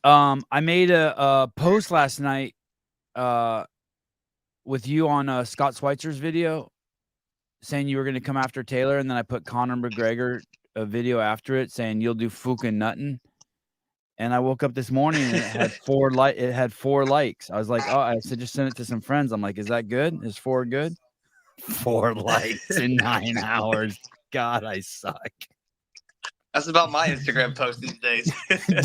I made a post last night with you on Scott Schweitzer's video saying you were going to come after Taylor, and then I put Conor McGregor a video after it saying you'll do fucking nuttin'. And I woke up this morning and it had 4 likes. I was like, oh, I said just send it to some friends. I'm like, is that good? Is 4 good? 4 likes in 9 hours. God, I suck. That's about my Instagram post these days.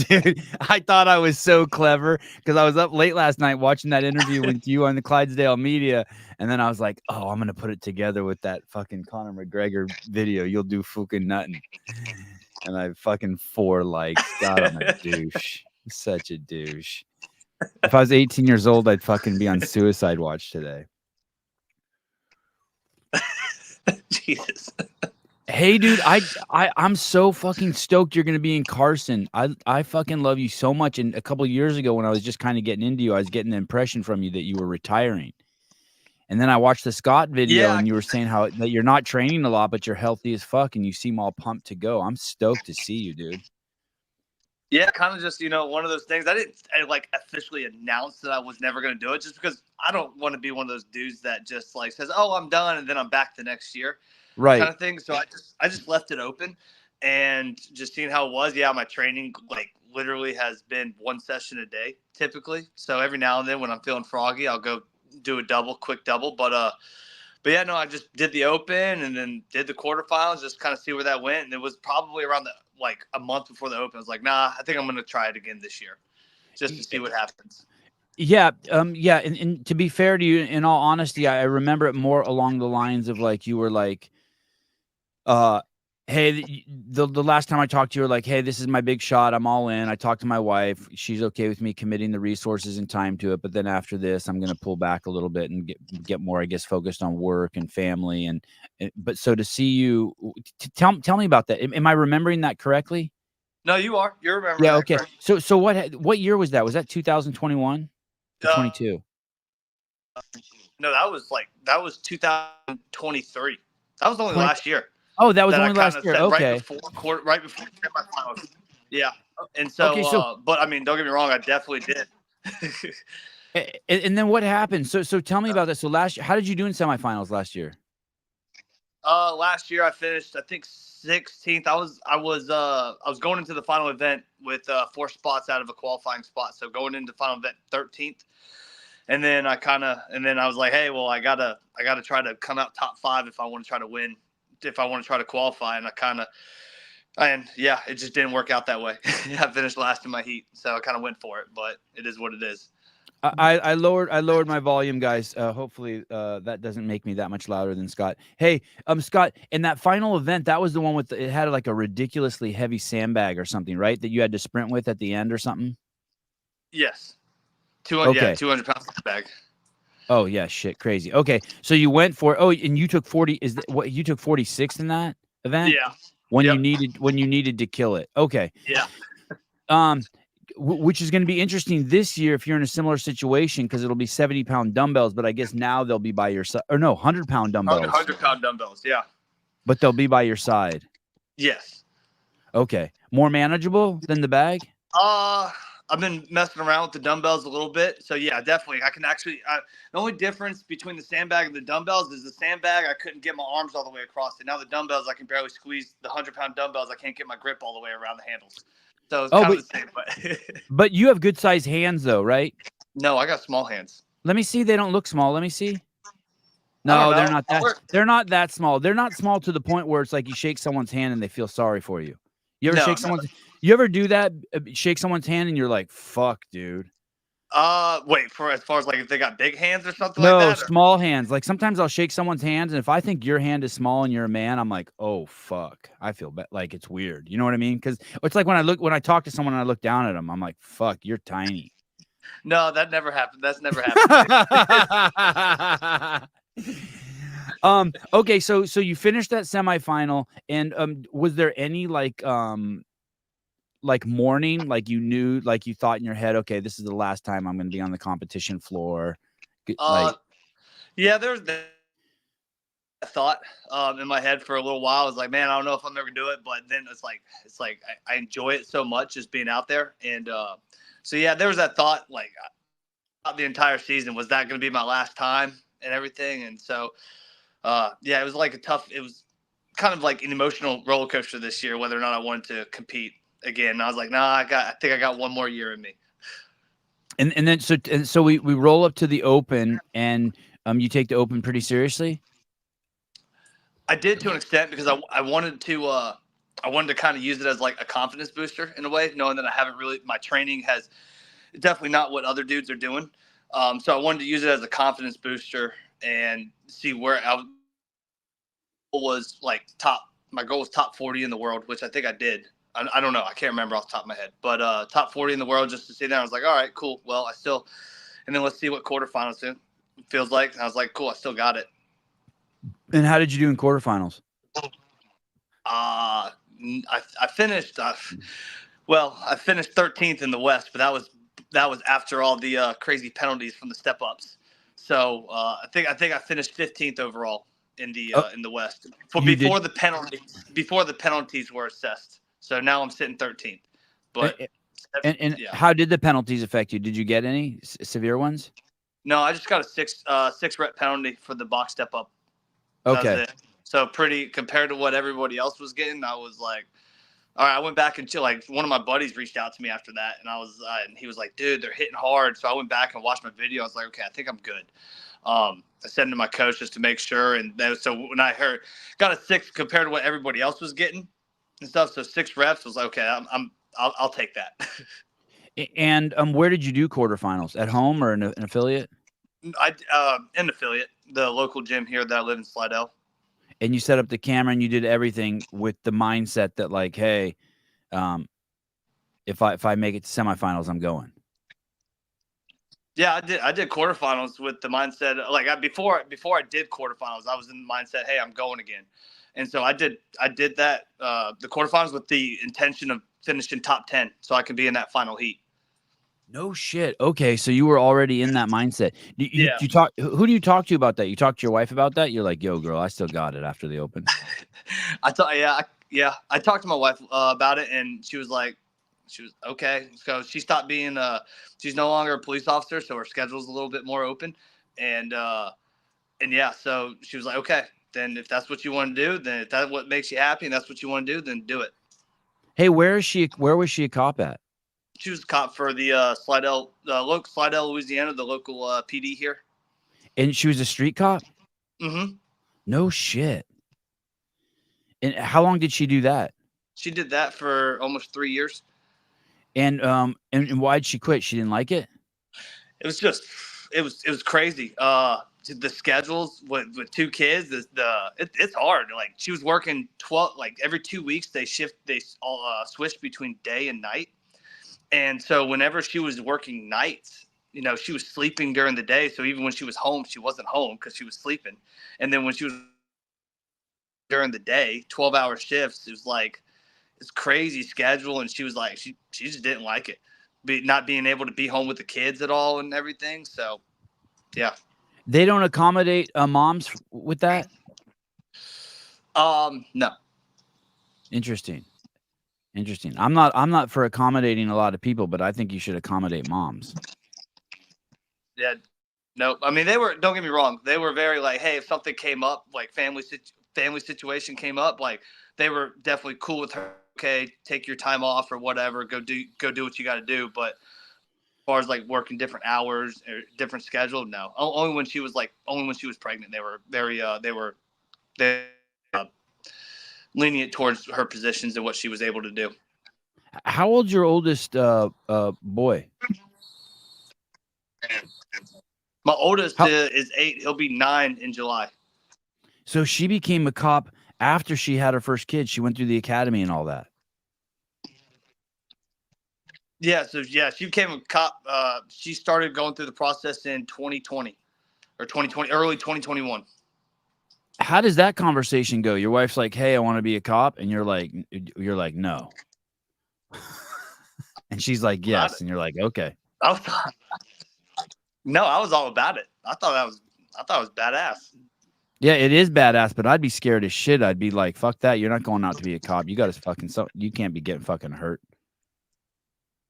Dude, I thought I was so clever because I was up late last night watching that interview with you on the Clydesdale Media. And then I was like, oh, I'm going to put it together with that fucking Conor McGregor video. You'll do fucking nothing. And I fucking 4 likes. God, I'm a douche. Such a douche. If I was 18 years old, I'd fucking be on suicide watch today. Jesus. Hey, dude, I'm so fucking stoked you're gonna be in Carson. I fucking love you so much. And a couple of years ago, when I was just kind of getting into you, I was getting the impression from you that you were retiring. And then I watched the Scott video, and you were saying how that you're not training a lot, but you're healthy as fuck, and you seem all pumped to go. I'm stoked to see you, dude. Yeah, kind of just, one of those things. I didn't like officially announce that I was never going to do it just because I don't want to be one of those dudes that just like says, "Oh, I'm done," and then I'm back the next year. Right. Kind of thing. So I just left it open and just seeing how it was. Yeah, my training like literally has been 1 session a day typically. So every now and then when I'm feeling froggy, I'll go do a quick double. But yeah, no, I just did the open and then did the quarterfinals, just kind of see where that went. And it was probably around like a month before the open. I was like, nah, I think I'm going to try it again this year just to see what happens. Yeah. Yeah. And to be fair to you, in all honesty, I remember it more along the lines of like, you were like, hey, the last time I talked to you, were like, hey, this is my big shot. I'm all in. I talked to my wife. She's okay with me committing the resources and time to it. But then after this, I'm going to pull back a little bit and get more, I guess, focused on work and family. But so to see you, tell me about that. Am I remembering that correctly? No, you are. You're remembering Yeah. that Okay. correctly. So what year was that? Was that 2021 or 22? No, that was 2023. That was only 20. last year. Oh, that was That I only kind last of year. said Okay. right before semifinals. Yeah, and Okay. so, So, but I mean, don't get me wrong, I definitely did. and then what happened? So tell me about that. So last year, how did you do in semifinals last year? Last year I finished, I think 16th. I was going into the final event with 4 spots out of a qualifying spot. So going into the final event 13th, and then I was like, hey, well, I gotta try to come out top 5 if I want to try to win, if I want to try to qualify, and yeah, it just didn't work out that way. I finished last in my heat, so I kind of went for it, but it is what it is. I lowered my volume, guys. Hopefully, that doesn't make me that much louder than Scott. Hey, Scott, in that final event, that was the one with it had like a ridiculously heavy sandbag or something, right? That you had to sprint with at the end or something. Yes, 200. Okay. Yeah, 200 pounds bag. Oh yeah, shit, crazy. Okay, so you went for and you took 40. Is that what you took 46th in that event? Yeah. When Yep. you needed to kill it. Okay. Yeah. Which is going to be interesting this year if you're in a similar situation because it'll be 70-pound dumbbells, but I guess now they'll be by your side, or no, 100-pound dumbbells. 100-pound dumbbells. Yeah. But they'll be by your side. Yes. Okay, more manageable than the bag. I've been messing around with the dumbbells a little bit, so yeah, definitely. I can actually. The only difference between the sandbag and the dumbbells is the sandbag I couldn't get my arms all the way across it. Now the dumbbells I can barely squeeze. The 100-pound dumbbells I can't get my grip all the way around the handles. So it's kind of the same. But you have good sized hands though, right? No, I got small hands. Let me see. They don't look small. Let me see. No, they're not that. They're not that small. They're not small to the point where it's like you shake someone's hand and they feel sorry for you. You ever shake someone's? You ever do that? Shake someone's hand and you're like, "Fuck, dude." Wait, for as far as like if they got big hands or something like that? No, small hands. Like sometimes I'll shake someone's hands, and if I think your hand is small and you're a man, I'm like, oh fuck, I feel like it's weird. You know what I mean? Because it's like when I talk to someone and I look down at them, I'm like, fuck, you're tiny. No, that never happened. That's never happened. Okay, so you finished that semifinal, and was there any like mourning, like you knew, like you thought in your head, okay, this is the last time I'm going to be on the competition floor, like yeah, there's that. thought in my head for a little while. I was like, man, I don't know if I'm ever gonna do it, but then it's like I enjoy it so much just being out there, and so yeah, there was that thought like the entire season, was that going to be my last time and everything, and so yeah, it was like it was kind of like an emotional roller coaster this year, whether or not I wanted to compete again. And I was like, nah, I think I got one more year in me. And then so we roll up to the Open, and you take the Open pretty seriously. I did to an extent because I wanted to kind of use it as like a confidence booster in a way, knowing that I haven't really, my training has definitely not what other dudes are doing. So I wanted to use it as a confidence booster and see where I was like my goal was top 40 in the world, which I think I did. I don't know. I can't remember off the top of my head, but top 40 in the world just to see that. I was like, all right, cool. Well, and then let's see what quarterfinals feels like. And I was like, cool, I still got it. And how did you do in quarterfinals? I finished. Well, I finished 13th in the West, but that was after all the crazy penalties from the step ups. So I think I finished 15th overall in the West before the penalties were assessed. So now I'm sitting 13th. But and yeah. How did the penalties affect you? Did you get any severe ones? No, I just got a six rep penalty for the box step up. Okay. That was it. So pretty compared to what everybody else was getting, I was like, all right. I went back and like one of my buddies reached out to me after that, and he was like, dude, they're hitting hard. So I went back and watched my video. I was like, okay, I think I'm good. I sent it to my coach just to make sure, and so when I got a 6 compared to what everybody else was getting and stuff, so 6 reps was like, okay, I'll take that. And where did you do quarterfinals? At home or an affiliate? An affiliate, the local gym here that I live in Slidell. And you set up the camera and you did everything with the mindset that like, hey, if I make it to semifinals, I'm going. Yeah, I did quarterfinals with the mindset like before I did quarterfinals, I was in the mindset, hey, I'm going again. And so I did that the quarterfinals with the intention of finishing top 10 so I could be in that final heat. No shit. Okay, so you were already in that mindset. You talk. Who do you talk to about that? You talk to your wife about that? You're like, yo, girl, I still got it after the Open. I talked to my wife about it, and she was okay. So she stopped being she's no longer a police officer, so her schedule's a little bit more open, and yeah, so she was like, okay, then if that's what you want to do, then if that's what makes you happy and that's what you want to do, then do it. Hey, where was she a cop at? She was a cop for the Slidell, Louisiana, the local PD here. And she was a street cop? Mm-hmm. No shit. And how long did she do that? She did that for almost 3 years. And why'd she quit? She didn't like it? It was crazy. The schedules with 2 kids, it's hard. Like she was working 12, like every 2 weeks they switched between day and night. And so whenever she was working nights, she was sleeping during the day. So even when she was home, she wasn't home because she was sleeping. And then when she was during the day, 12-hour shifts, it was like it's crazy schedule. And she was like, she just didn't like it, not being able to be home with the kids at all and everything. So, yeah. They don't accommodate moms with that? No. Interesting. I'm not for accommodating a lot of people, but I think you should accommodate moms. Yeah. No. I mean, don't get me wrong. They were very like, hey, if something came up, like family situation came up, like they were definitely cool with her. Okay, take your time off or whatever. Go do what you got to do. But as far as like working different hours or different schedule, no. Only when she was pregnant, they were very lenient towards her positions and what she was able to do. How old's your oldest boy? My oldest is 8. He'll be 9 in July. So she became a cop after she had her first kid. She went through the academy and all that. Yeah, so she became a cop. She started going through the process in 2020 or 2020, early 2021. How does that conversation go? Your wife's like, "Hey, I want to be a cop," and you're like, "No," and she's like, "Yes," and you're like, "Okay." No, I was all about it. I thought it was badass. Yeah, it is badass, but I'd be scared as shit. I'd be like, fuck that. You're not going out to be a cop. You got to fucking, you can't be getting fucking hurt.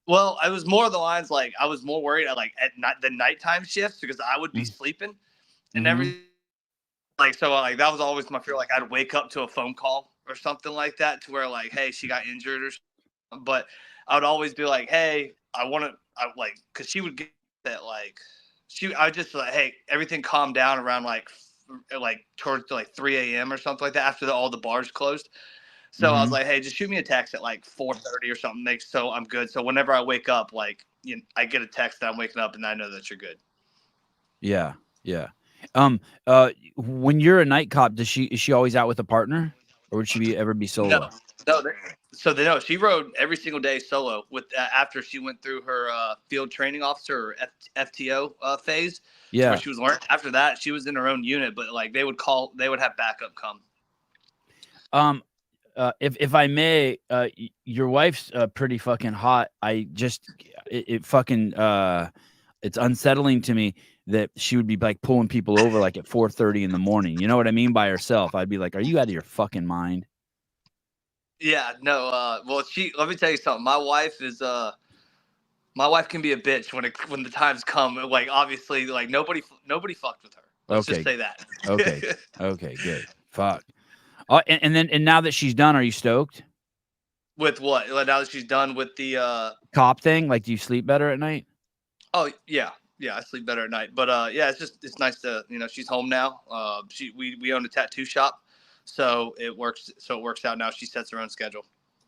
Well, I was more of the lines like I was more worried at night, the nighttime shifts because I would be Mm. sleeping and Mm-hmm. everything. Like, so like that was always my fear. Like I'd wake up to a phone call or something like that to where like, hey, she got injured or something. But I would always be like, hey, I like, cause she would get that like, I would just like, hey, everything calmed down around like towards like 3 a.m. or something like that after all the bars closed. So I was Mm-hmm. like, hey, just shoot me a text at like 4:30 or something. So I'm good. So whenever I wake up, like, I get a text that I'm waking up and I know that you're good. Yeah. Yeah. When you're a night cop, is she always out with a partner, or would she ever be No, solo? no. She rode every single day solo with after she went through her field training officer or FTO phase to where Yeah. she was learning. After that, she was in her own unit, but like they would have backup come. Um, if I may, your wife's pretty fucking hot. It fucking it's unsettling to me that she would be like pulling people over like at 4:30 in the morning. You know what I mean? By herself. I'd be like, are you out of your fucking mind? Yeah, no. Well, let me tell you something. My wife can be a bitch when the times come. Like obviously, like nobody fucked with her. Let's just Okay. say that. Okay. Okay. Good. Fuck. Oh, and now that she's done, are you stoked? With what? Like, now that she's done with the Cop thing? Like, do you sleep better at night? oh yeah, I sleep better at night. But yeah, it's nice to she's home now. We own a tattoo shop, so it works out now. She sets her own schedule.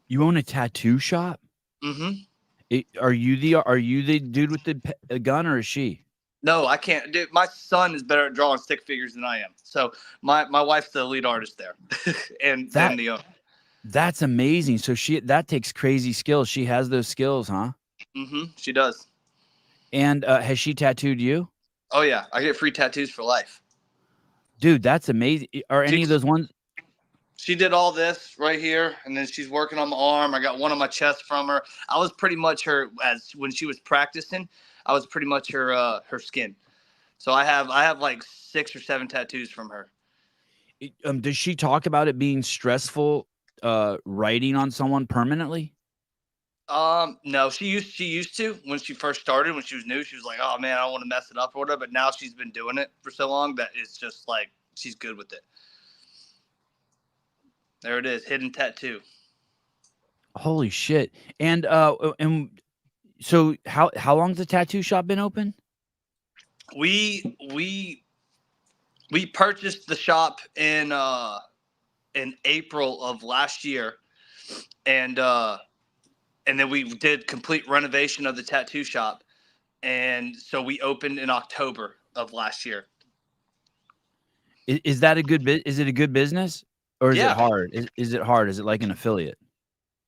You own a tattoo shop? Mm-hmm. Are you the dude with the gun, or is she? No, I can't. Dude, my son is better at drawing stick figures than I am. So my wife's the lead artist there, and then That the that's amazing. So that takes crazy skills. She has those skills, huh? she does. And has she tattooed you? Oh yeah, I get free tattoos for life. Dude, that's amazing. Are She any of those ones? she did all this right here, and then she's working on my arm. I got one on my chest from her. I was pretty much her as when she was practicing. I was pretty much her skin. So I have like 6 or 7 tattoos from her. Does she talk about it being stressful writing on someone permanently? No, she used to when she first started, when she was new, she was like, oh man, I don't want to mess it up or whatever. But now she's been doing it for so long that it's just like she's good with it. There it is, hidden tattoo. Holy shit. And so how long's the tattoo shop been open? We we we purchased the shop in April of last year, and then we did complete renovation of the tattoo shop, and so we opened in October of last year. Is that a good is it a good business, or is it Yeah. hard? Is it hard? Is it like an affiliate?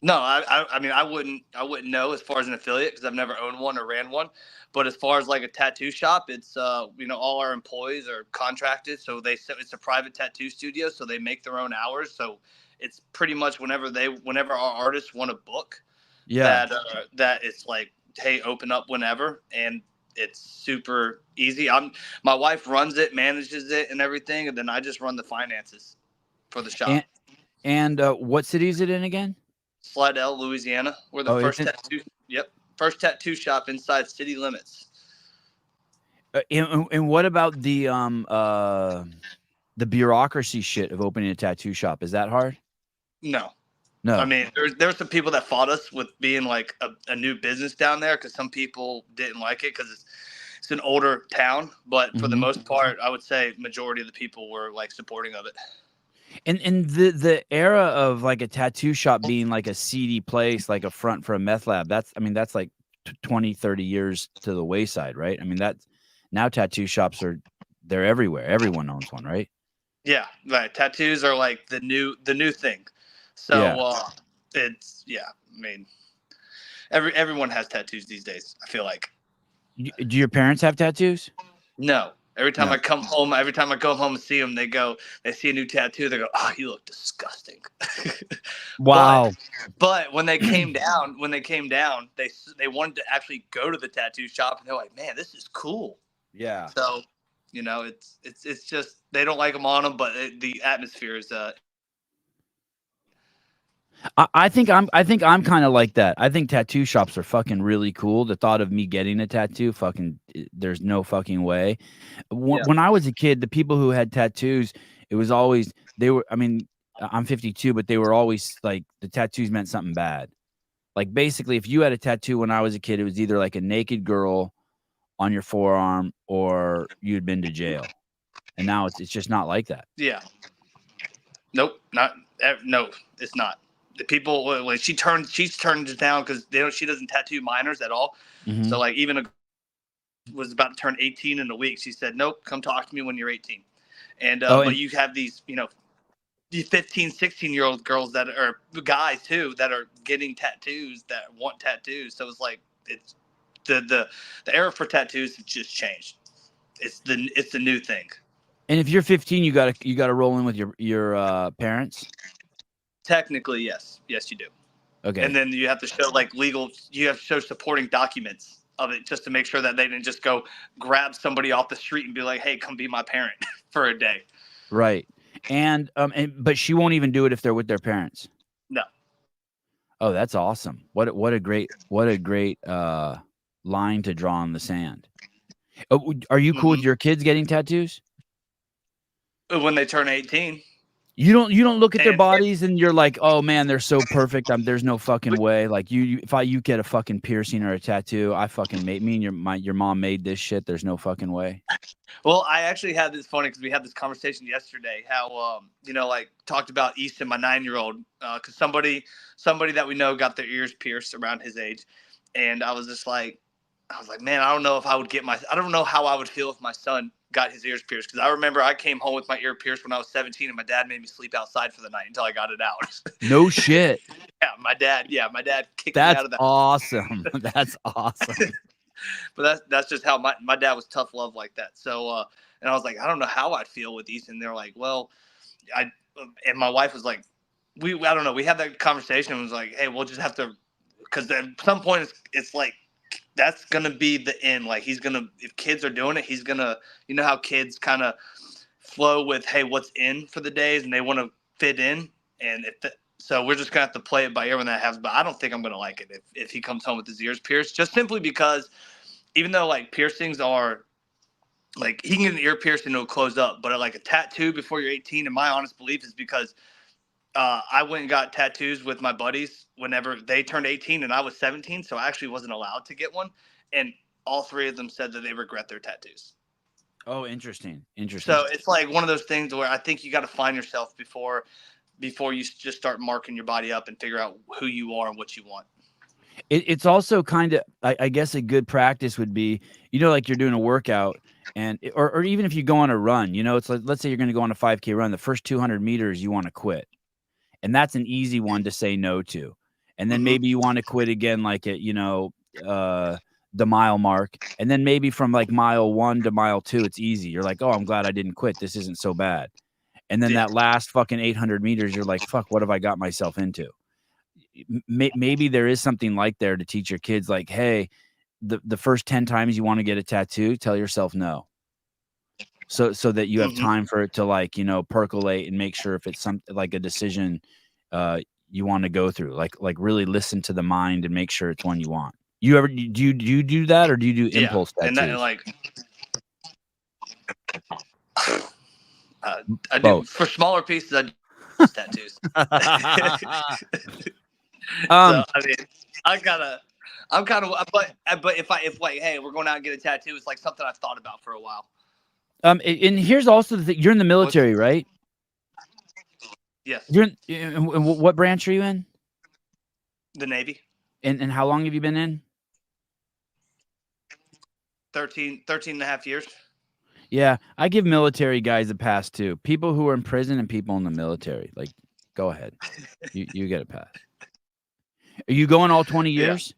No, I mean I wouldn't know as far as an affiliate because I've never owned one or ran one, but as far as like a tattoo shop, it's all our employees are contracted, so it's a private tattoo studio, so they make their own hours, so it's pretty much whenever our artists want to book Yeah. that it's like, hey, open up whenever, and it's super easy. My wife runs it, manages it, and everything, and then I just run the finances for the And shop. what city is it in again? Slidell, Louisiana. We're the Oh, is first it? tattoo. Yep, first tattoo shop inside city limits. And what about the bureaucracy shit of opening a tattoo shop? Is that hard? No, I No. mean there's some people that fought us with being like a new business down there because some people didn't like it because it's an older town. But for the Mhm. most part, I would say majority of the people were like supporting of it. And the era of like a tattoo shop being like a seedy place, like a front for a meth lab, that's like 20, 30 years to the wayside, right? I mean, that's now tattoo shops they're everywhere. Everyone owns one, right? Yeah, right. Tattoos are like the new thing. So Yeah. it's yeah. I mean, everyone has tattoos these days. I feel like. Do your parents have tattoos? No. Every time No. I go home and see them, they see a new tattoo. They go, "Oh, you look disgusting." but Wow. but when they came down, they wanted to actually go to the tattoo shop, and they're like, "Man, this is cool." Yeah. So You know, it's just they don't like them on them, but the atmosphere is I think I'm kind of like that. I think tattoo shops are fucking really cool. The thought of me getting a tattoo, there's no fucking way. yeah, When I was a kid, the people who had tattoos, it was always they were. I mean, I'm 52, but they were always like the tattoos meant something bad. Like basically, if you had a tattoo when I was a kid, it was either like a naked girl on your forearm or you'd been to jail. And now it's just not like that. yeah. Nope, not no. It's not. The people when she's turned it down because she doesn't tattoo minors at all. Mm-hmm. So like even a was about to turn 18 in a week. She said, "Nope, come talk to me when you're 18." And but you have these 15, 16-year-old girls that are guys too that are getting tattoos that want tattoos. So it's like it's the era for tattoos has just changed. It's the new thing. And if you're 15, you gotta roll in with your parents. Technically, yes, you do. Okay. And then you have to show you have to show supporting documents of it just to make sure that they didn't just go grab somebody off the street and be like, "Hey, come be my parent for a day." Right. And but she won't even do it if they're with their parents. No. Oh, that's awesome. What a great line to draw in the sand. Are you cool with your kids getting tattoos? When they turn 18. You don't look at their And bodies and you're like, "Oh man, they're so perfect. There's no fucking way." Like if you get a fucking piercing or a tattoo, I fucking made me and your mom made this shit. There's no fucking way. well, I actually had this funny because we had this conversation yesterday. How talked about Easton, my 9-year-old, because somebody that we know got their ears pierced around his age, and I was like, man, I don't know how I would feel if my son got his ears pierced, because I remember I came home with my ear pierced when I was 17, and my dad made me sleep outside for the night until I got it out. No shit. My dad kicked me That's out of that. awesome. That's awesome. But that's just how my dad was tough love like that. So and I was like, I don't know how I'd feel with Ethan. They're like, well, and my wife was like, I don't know. We had that conversation and was like, hey, we'll just have to, because at some point it's like, that's going to be the end. Like if kids are doing it, he's going to, how kids kind of flow with, hey, what's in for the days, and they want to fit in. And so we're just going to have to play it by ear when that happens. But I don't think I'm going to like it if he comes home with his ears pierced, just simply because even though like piercings are like, he can get an ear piercing and it'll close up, but like a tattoo before you're 18, in my honest belief, is because I went and got tattoos with my buddies whenever they turned 18 and I was 17. So I actually wasn't allowed to get one. And all three of them said that they regret their tattoos. Oh, interesting. So it's like one of those things where I think you got to find yourself before you just start marking your body up and figure out who you are and what you want. It's also kind of, I guess, a good practice would be, like you're doing a workout or even if you go on a run, it's like, let's say you're going to go on a 5K run, the first 200 meters, you want to quit. And that's an easy one to say no to. And then maybe you want to quit again, like at, the mile mark. And then maybe from like mile 1 to mile 2, it's easy. You're like, oh, I'm glad I didn't quit. This isn't so bad. And then that last fucking 800 meters, you're like, fuck, what have I got myself into? Maybe there is something like there to teach your kids, like, hey, the first 10 times you want to get a tattoo, tell yourself no. So that you have time for it to like, percolate and make sure if it's something like a decision you want to go through, like really listen to the mind and make sure it's one you want. Do you do that, or do you do impulse tattoos? And like I do Both. for smaller pieces. I do tattoos. So I mean, I'm kind of, but if like, hey, we're going out and get a tattoo, it's like something I've thought about for a while. and here's also the thing: you're in the military, right? Yes. You're in what branch are you in? The Navy. And how long have you been in? 13 and a half years. Yeah, I give military guys a pass too. People who are in prison and people in the military, like, go ahead, you get a pass. Are you going all 20 years?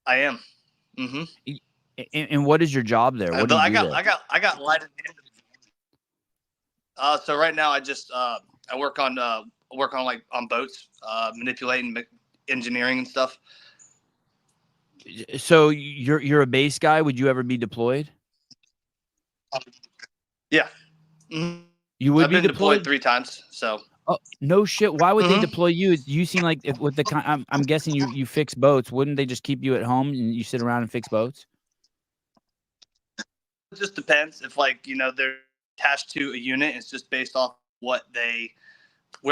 I am. And what is your job there? What do you do there? I got light at the end of the so right now I just I work on like on boats, manipulating engineering and stuff. So you're a base guy. Would you ever be deployed? Yeah. Mhm. You would I've be been deployed deployed? 3 times. So, Oh, no shit. Why would they mhm. deploy you? You seem like if with the I'm guessing you fix boats. Wouldn't they just keep you at home and you sit around and fix boats? It just depends if they're attached to a unit. It's just based off where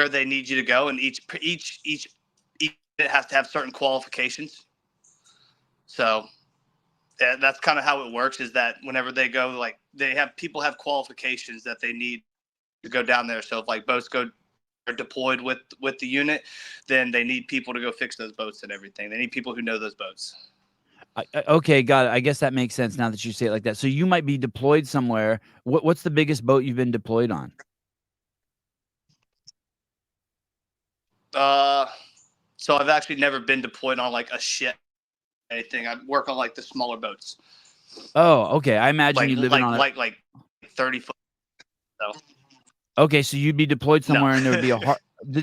they need you to go, and each unit has to have certain qualifications. So that's kind of how it works. Is that whenever they go, like people have qualifications that they need to go down there. So if boats are deployed with the unit, then they need people to go fix those boats and everything. They need people who know those boats. Okay, got it. I guess that makes sense now that you say it like that. So you might be deployed somewhere. What's the biggest boat you've been deployed on? So I've actually never been deployed on a ship or anything. I work on the smaller boats. Oh, okay. I imagine Like you living like on a. like like 30 foot. So Okay, so you'd be deployed no. somewhere and there would be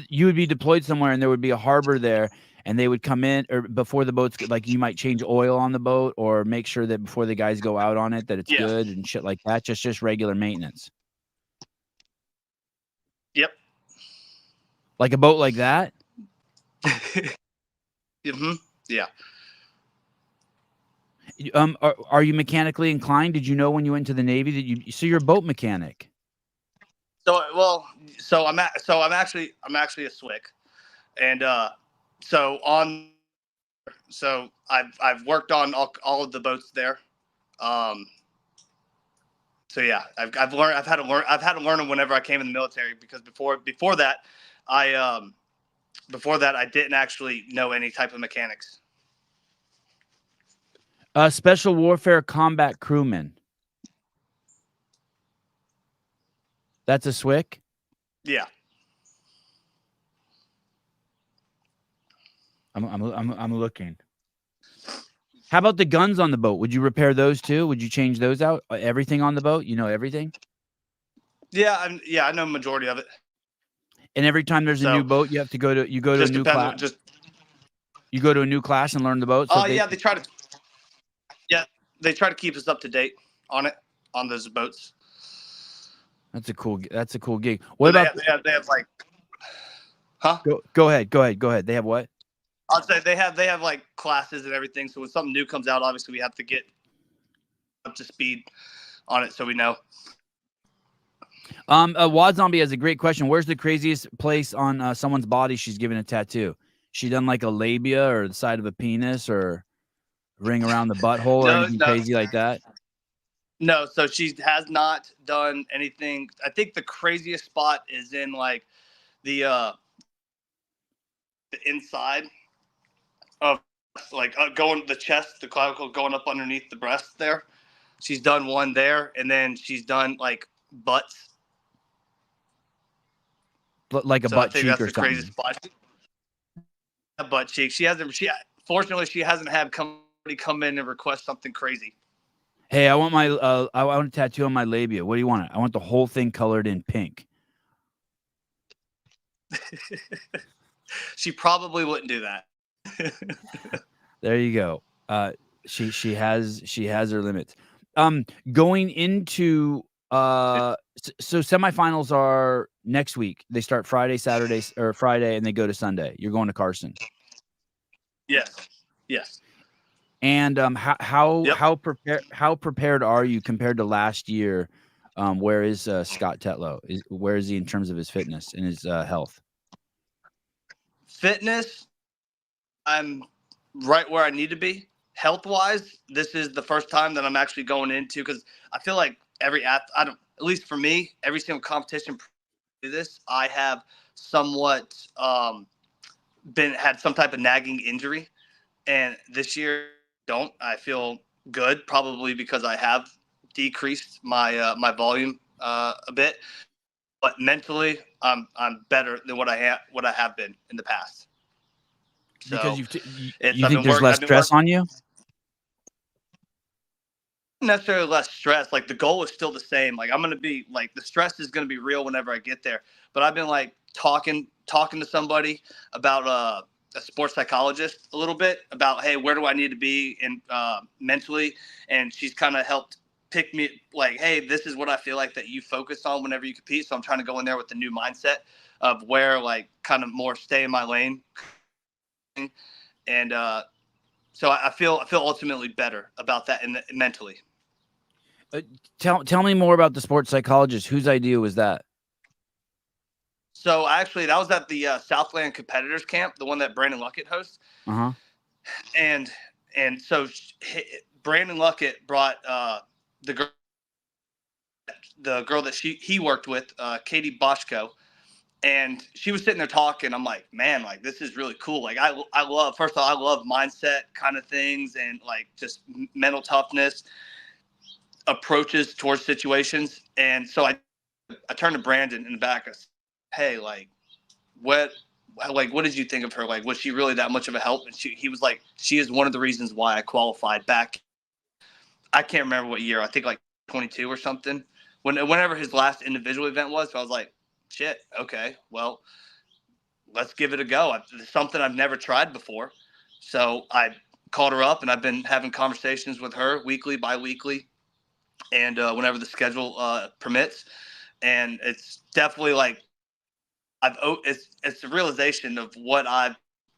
you would be deployed somewhere and there would be a harbor there and they would come in or before the boats like you might change oil on the boat or make sure that before the guys go out on it that it's Yeah. good and shit like that. Just regular maintenance. Yep. Like a boat like that? Mm-hmm. Yeah. Are you mechanically inclined? Did you know when you went to the Navy that you're a boat mechanic? So I'm actually a SWIC, and I've worked on all of the boats there. Um, so yeah, I've had to learn them whenever I came in the military because before that, I I didn't actually know any type of mechanics. Special warfare combat crewman. That's a SWIC? Yeah. I'm looking. How about the guns on the boat? Would you repair those too? Would you change those out? Everything on the boat? You know everything? Yeah, I know majority of it. And every time there's a new So boat, you have to go to a just new depends class. on just. You go to a new class and learn the boat. So Oh yeah, they try to keep us up to date on it on those boats. that's a cool gig. What So about they have huh? go ahead. They have what? I'll say they have classes and everything. So when something new comes out, obviously we have to get up to speed on it so we know. Wad Zombie has a great question. Where's the craziest place on someone's body she's given a tattoo? She done like a labia or the side of a penis or ring around the butthole or anything crazy like that? No, so she has not done anything. I think the craziest spot is in the inside of going the chest, the clavicle going up underneath the breast there. She's done one there, and then she's done butts. Like a So butt I think cheek that's or the something. craziest spot. A butt cheek. Fortunately she hasn't had somebody come in and request something crazy. Hey, I want I want a tattoo on my labia. What do you want? I want the whole thing colored in pink. She probably wouldn't do that. There you go. She has her limits. Going into so semifinals are next week. They start Friday, Saturday, or Friday, and they go to Sunday. You're going to Carson. Yes. And Yep. how prepared are you compared to last year? Where is Scott Tetlow? Where is he in terms of his fitness and his health? Fitness, I'm right where I need to be. Health wise, this is the first time that I'm actually going into because I feel like at least for me, every single competition this, I have somewhat had some type of nagging injury, and this year I feel good probably because I have decreased my my volume a bit, but mentally I'm better than what I have been in the past. Because So you think there's less stress on you? Necessarily less stress. Like the goal is still the same. Like I'm gonna be the stress is gonna be real whenever I get there. But I've been talking to somebody about a sports psychologist a little bit about, hey, where do I need to be in mentally, and she's kind of helped pick me like, hey, this is what I feel like that you focus on whenever you compete. So I'm trying to go in there with the new mindset of where like kind of more stay in my lane, and so I feel ultimately better about that mentally. Tell me more about the sports psychologist. Whose idea was that? So actually, that was at the Southland Competitors Camp, the one that Brandon Luckett hosts. Uh-huh. And so Brandon Luckett brought the girl that he worked with, Katie Boschko, and she was sitting there talking. I'm like, man, like this is really cool. Like I love, first of all, I love mindset kind of things and like just mental toughness approaches towards situations. And so I turned to Brandon in the back. I said, hey, like what did you think of her? Like, was she really that much of a help? And he was like, she is one of the reasons why I qualified back. I can't remember what year. I think like 22 or something. Whenever his last individual event was. So I was like, shit, okay, well, let's give it a go. It's something I've never tried before. So I called her up, and I've been having conversations with her weekly, bi-weekly, and whenever the schedule permits. And it's definitely like it's a realization of what I've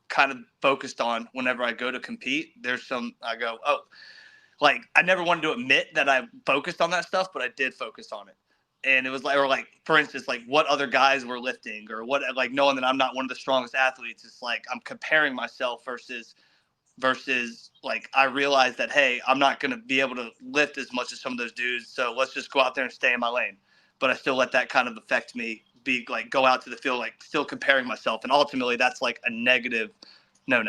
kind of focused on whenever I go to compete. I go, oh, like I never wanted to admit that I focused on that stuff, but I did focus on it. And it was like, or like, for instance, like what other guys were lifting, or what, like knowing that I'm not one of the strongest athletes. It's like I'm comparing myself versus like I realized that, hey, I'm not going to be able to lift as much as some of those dudes. So let's just go out there and stay in my lane. But I still let that kind of affect me, be like go out to the field, like still comparing myself. And ultimately that's like a negative no.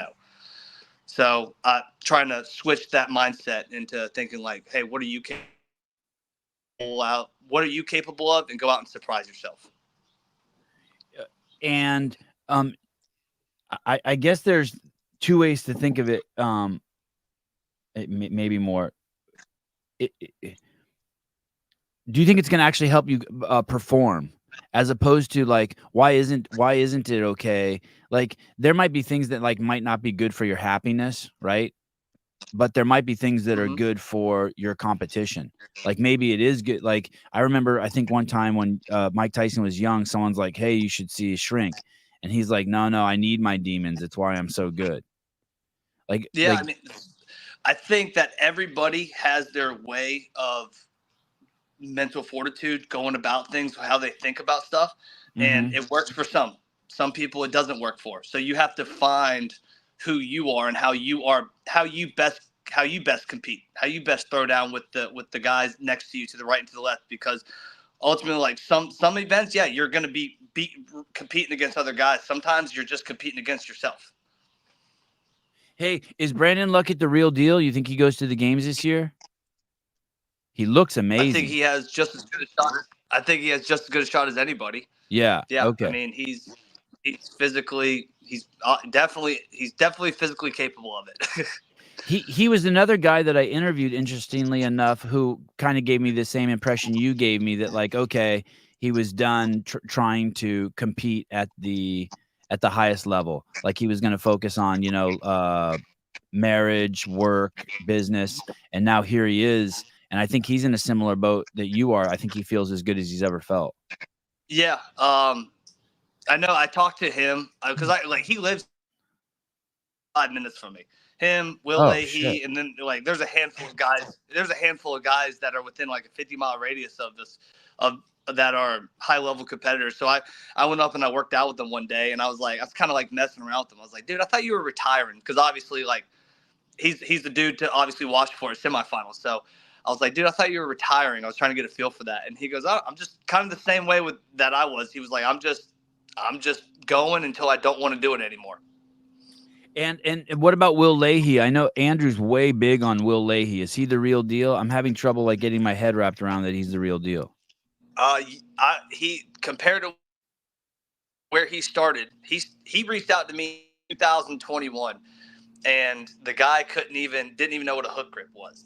So trying to switch that mindset into thinking like, hey, what are you capable of, and go out and surprise yourself. And I guess there's two ways to think of it. Maybe more. Do you think it's going to actually help you perform, as opposed to like why isn't it okay? Like there might be things that like might not be good for your happiness, right? But there might be things that are good for your competition. Like maybe it is good. Like I remember, I think one time when Mike Tyson was young, someone's like, "Hey, you should see a shrink," and he's like, "No, I need my demons. It's why I'm so good." Like, yeah, I mean, I think that everybody has their way of mental fortitude going about things, how they think about stuff, and it works for some people it doesn't work for. So you have to find who you are and how you best compete, how you best throw down with the guys next to you, to the right and to the left, because ultimately, like some events, yeah, you're going to be competing against other guys. Sometimes you're just competing against yourself. Hey, is Brandon Luckett the real deal? You think he goes to the games this year? He looks amazing. I think he has just as good a shot. I think he has just as good a shot as anybody. Yeah. Okay. I mean, he's physically, he's definitely physically capable of it. He was another guy that I interviewed, interestingly enough, who kind of gave me the same impression you gave me, that like, okay, he was done trying to compete at the highest level. Like he was going to focus on, marriage, work, business, and now here he is. And I think he's in a similar boat that you are. I think he feels as good as he's ever felt. Yeah. I know. I talked to him because he lives 5 minutes from me. Him, Will Leahy, and then like there's a handful of guys. There's a handful of guys that are within like a 50-mile radius of this that are high level competitors. So I went up and I worked out with them one day, and I was kind of like messing around with them. I was like, dude, I thought you were retiring, because obviously like he's the dude to obviously watch for a semifinals. So I was like, dude, I thought you were retiring. I was trying to get a feel for that, and he goes, oh, I'm just kind of the same way with that I was. He was like, I'm just going until I don't want to do it anymore. And what about Will Leahy? I know Andrew's way big on Will Leahy. Is he the real deal? I'm having trouble like getting my head wrapped around that he's the real deal. He, compared to where he started, he reached out to me in 2021, and the guy didn't even know what a hook grip was.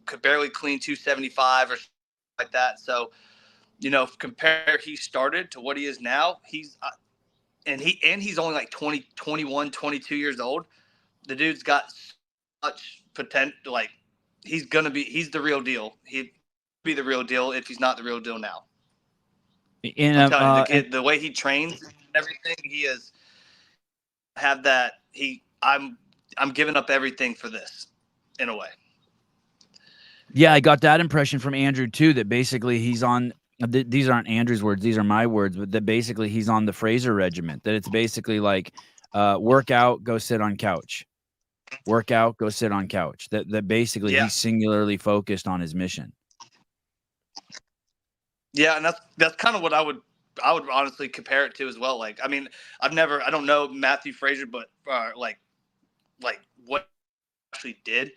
Could barely clean 275 or something like that. So, compare he started to what he is now. and he's only like 20, 21, 22 years old. The dude's got such potential. Like he's the real deal. He'd be the real deal if he's not the real deal now. I'm telling you, the kid, the way he trains and everything, he is have that. I'm giving up everything for this, in a way. Yeah, I got that impression from Andrew too. That basically he's on. These aren't Andrew's words; these are my words. But that basically he's on the Fraser regiment. That it's basically like, work out, go sit on couch. Work out, go sit on couch. That basically he's singularly focused on his mission. Yeah, and that's kind of what I would honestly compare it to as well. Like, I mean, I don't know Matthew Fraser, but like what he actually did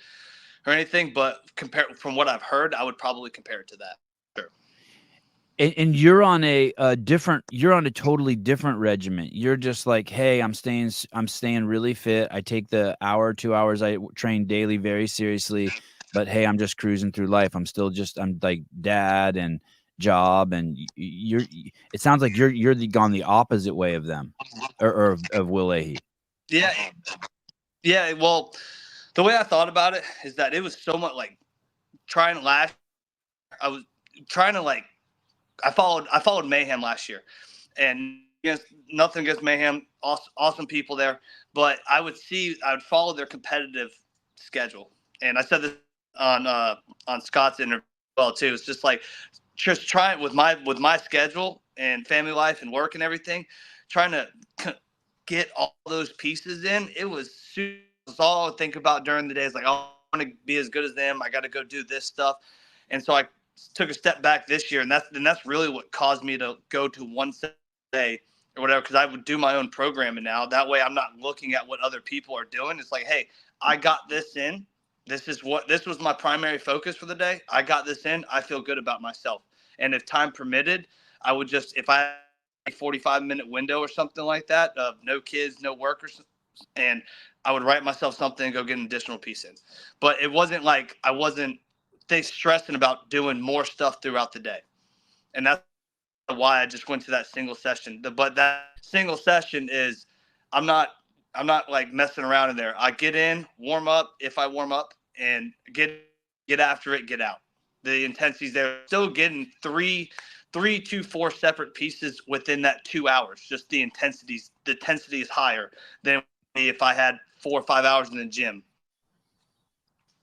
or anything, but from what I've heard, I would probably compare it to that. Sure. And you're on a totally different regiment. You're just like, hey, I'm staying really fit. I take the hour, 2 hours I train daily very seriously, but hey, I'm just cruising through life. I'm like dad and job, and it sounds like you're gone the opposite way of them, or of Will Ahey. Yeah. Well, the way I thought about it is that it was so much like trying last. I was trying to like. I followed Mayhem last year, and nothing against Mayhem, awesome people there. But I would follow their competitive schedule, and I said this on Scott's interview as well too. It's just like trying with my schedule and family life and work and everything, trying to get all those pieces in. It was all I would think about during the day. Is like, oh, I want to be as good as them. I got to go do this stuff, and so I took a step back this year, and that's really what caused me to go to one day or whatever, because I would do my own programming now. That way I'm not looking at what other people are doing. It's like, hey, I got this in. This was my primary focus for the day. I got this in. I feel good about myself. And if time permitted, I would just, if I had a 45-minute window or something like that of no kids, no workers, and I would write myself something and go get an additional piece in. But it wasn't like I wasn't stressing about doing more stuff throughout the day. And that's why I just went to that single session. But that single session is I'm not like messing around in there. I get in, warm up if I warm up, and get after it, get out. The intensity's there. Still getting three to four separate pieces within that 2 hours. Just the intensity is higher than if I had 4 or 5 hours in the gym.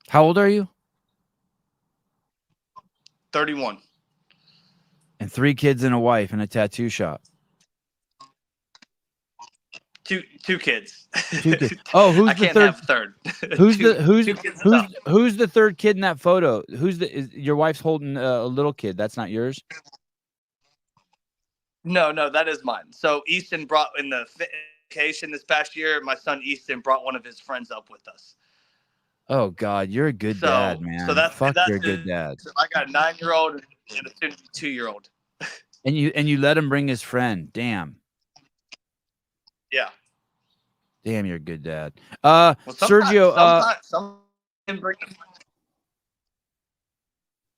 How old are you? 31. And 3 kids and a wife and a tattoo shop. Two kids. 2 kids. Oh, who's the third? Have third. Who's the third kid in that photo? Is your wife's holding a little kid? That's not yours? No, that is mine. So Easton brought in the vacation this past year. My son Easton brought one of his friends up with us. Oh God, you're a good dad, man. So you're a good dad. So I got a 9-year-old and a 2-year-old. And you let him bring his friend. Damn. Yeah. Damn, you're a good dad. Sergio.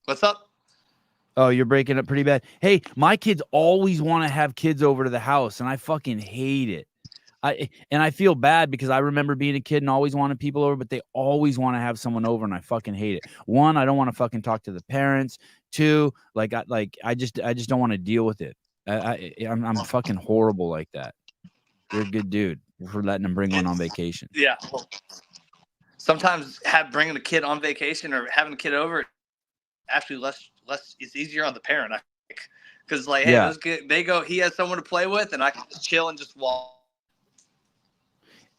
What's up? Oh, you're breaking up pretty bad. Hey, my kids always want to have kids over to the house, and I fucking hate it. I feel bad because I remember being a kid and always wanted people over, but they always want to have someone over, and I fucking hate it. 1, I don't want to fucking talk to the parents. 2, I just don't want to deal with it. I'm fucking horrible like that. You're a good dude for letting them bring one on vacation. Yeah. Sometimes bringing a kid on vacation or having a kid over, actually less. It's easier on the parent, I think, because like, hey, those kids, they go. He has someone to play with, and I can just chill and just walk.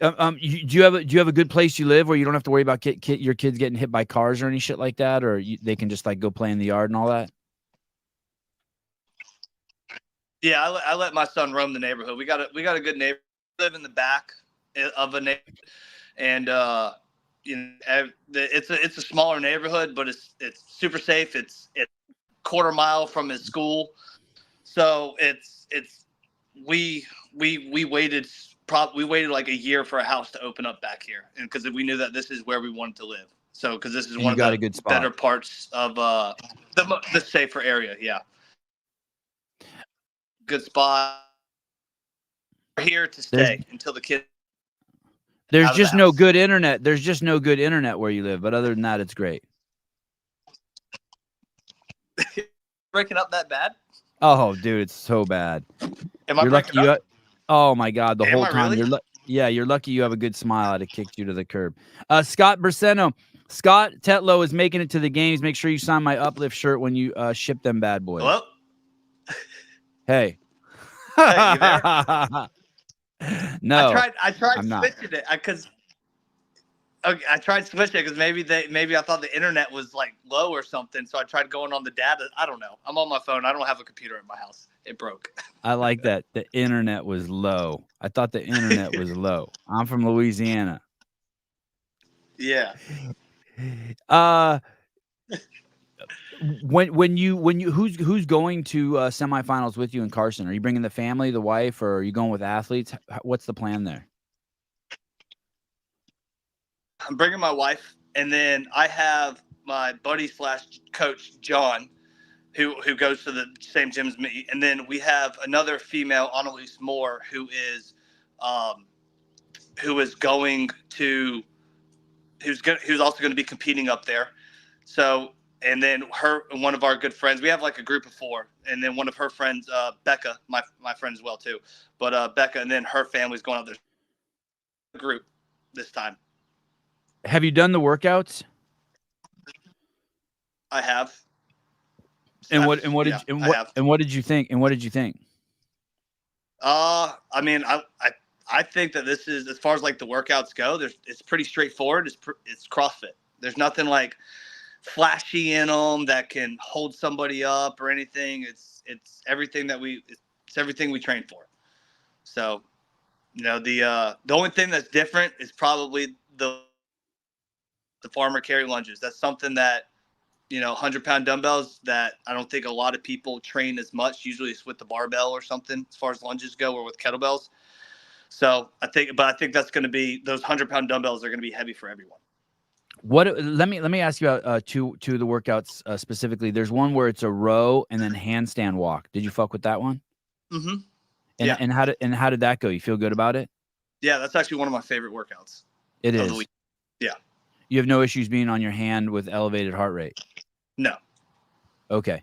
Do you have a good place you live where you don't have to worry about your kids getting hit by cars or any shit like that, or they can just like go play in the yard and all that? Yeah, I let my son roam the neighborhood. We got a good neighborhood. We live in the back of a neighborhood, and it's a smaller neighborhood, but it's super safe. It's quarter mile from his school, so we waited like a year for a house to open up back here, and because we knew that this is where we wanted to live. So because this is one of the better parts of the safer area. Yeah, good spot. here to There's stay until the kid there's out of the just no house. good internet. There's just no good internet where you live. But other than that, it's great. Breaking up that bad? Oh, dude, it's so bad. Am I You're lucky breaking up? oh my God, the Am whole I time really? you're lucky you have a good smile. I'd have kicked you to the curb. Scott Berseno, Scott Tetlow is making it to the games. Make sure you sign my Uplift shirt when you ship them bad boys. Hello? Hey. Hey, you there? No, I tried I'm not. switching it because okay, I tried switching it because maybe I thought the internet was like low or something. So I tried going on the data. I don't know. I'm on my phone. I don't have a computer in my house. It broke. I like that. The internet was low. I thought the internet was low. I'm from Louisiana. Yeah. Uh when you who's going to semifinals with you in Carson? Are you bringing the family, the wife, or are you going with athletes? What's the plan there? I'm bringing my wife, and then I have my buddy slash coach John, who goes to the same gym as me, and then we have another female, Annalise Moore, um, who is going to who's also going to be competing up there. So, and then her and one of our good friends, we have like a group of 4, and then one of her friends, Becca, my friend as well too, but Becca, and then her family's going up there group this time. Have you done the workouts? I have. And what did you think? And what did you think? I mean, I think that this is, as far as like the workouts go, it's pretty straightforward. It's CrossFit. There's nothing like flashy in them that can hold somebody up or anything. It's everything it's everything we train for. So, the only thing that's different is probably the farmer carry lunges. That's something that 100-pound dumbbells that I don't think a lot of people train as much. Usually it's with the barbell or something as far as lunges go, or with kettlebells. So I think that's going to be, those 100-pound dumbbells are going to be heavy for everyone. Let me ask you about two of the workouts specifically. There's one where it's a row and then handstand walk. Did you fuck with that one? Mm-hmm. And and how did that go? You feel good about it? Yeah, that's actually one of my favorite workouts. It is. The week. Yeah. You have no issues being on your hand with elevated heart rate? No. Okay.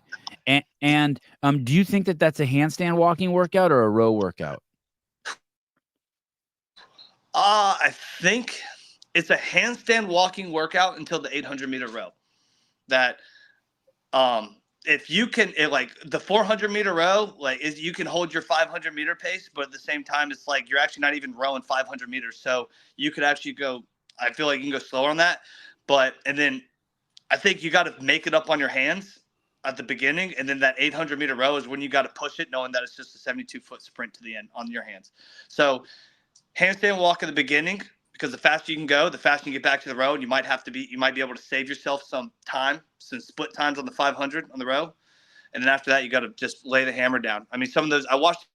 And do you think that that's a handstand walking workout or a row workout? I think it's a handstand walking workout until the 800-meter row. That if you can, like the 400-meter row, like you can hold your 500-meter pace, but at the same time, it's like you're actually not even rowing 500 meters. So you could actually go, I feel like you can go slower on that. And then I think you got to make it up on your hands at the beginning. And then that 800-meter row is when you got to push it, knowing that it's just a 72-foot sprint to the end on your hands. So handstand walk at the beginning, because the faster you can go, the faster you get back to the row, and you might be able to save yourself some split times on the 500 on the row. And then after that, you got to just lay the hammer down. I mean, some of those, I watched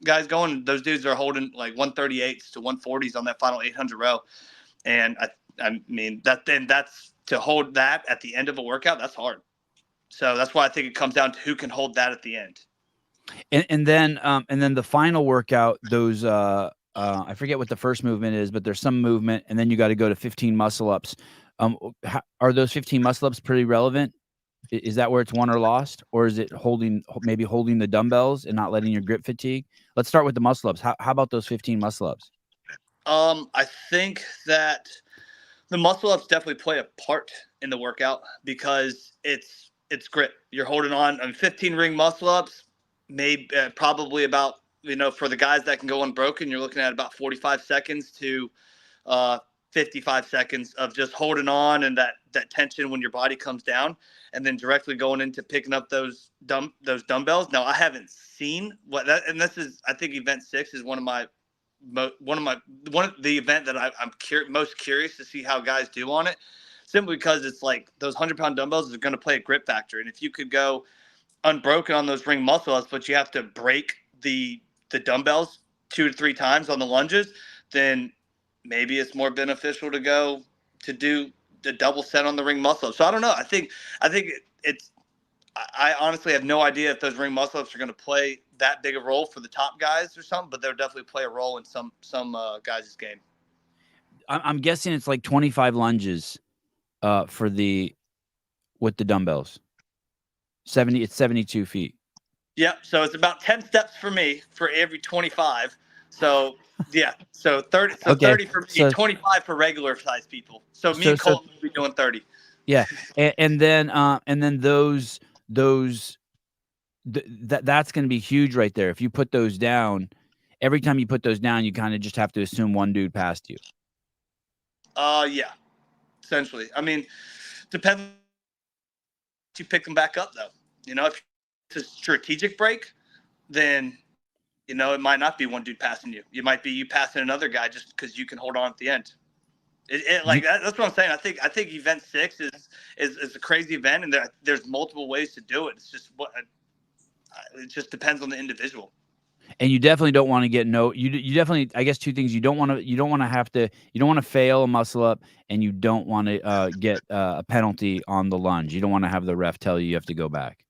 guys going, those dudes are holding like 138s to 140s on that final 800 row. And I mean, that's to hold that at the end of a workout, that's hard. So that's why I think it comes down to who can hold that at the end. And then the final workout, those I forget what the first movement is, but there's some movement, and then you got to go to 15 muscle ups. Are those 15 muscle ups pretty relevant? Is that where it's won or lost, or is it maybe holding the dumbbells and not letting your grip fatigue? Let's start with the muscle ups. How about those 15 muscle ups? I think that the muscle ups definitely play a part in the workout because it's grip. You're holding on. I mean, 15 ring muscle ups, maybe probably about, for the guys that can go unbroken, you're looking at about 45 seconds to 55 seconds of just holding on and that tension when your body comes down, and then directly going into picking up those dumbbells. Now, I haven't seen and this is, I think event 6 is one of the event that I'm most curious to see how guys do on it, simply because it's like those 100-pound dumbbells are going to play a grip factor. And if you could go unbroken on those ring muscle ups, but you have to break the dumbbells 2 to 3 times on the lunges, then maybe it's more beneficial to go to do the double set on the ring muscle up. So I don't know. I think it's I honestly have no idea if those ring muscle-ups are going to play that big a role for the top guys or something, but they'll definitely play a role in some guys' game. I'm guessing it's like 25 lunges with the dumbbells. 70. It's 72 feet. Yep. So it's about 10 steps for me for every 25. So yeah. So 30. So Okay. 30 for me, So 25 for regular size people. So me and so Colton will be doing 30. yeah, and then those that's going to be huge right there. If you put those down, every time you put those down, you kind of just have to assume one dude passed you. Yeah. Essentially. I mean, depends. You pick them back up though. You know, if it's a strategic break, then you know it might not be one dude passing you. You might be you passing another guy just because you can hold on at the end. That's what I'm saying. I think event 6 is a crazy event, and there's multiple ways to do it. It's just it just depends on the individual. And you definitely don't want to get you definitely, I guess, two things. You don't want to fail a muscle up, and you don't want to get a penalty on the lunge. You don't want to have the ref tell you have to go back.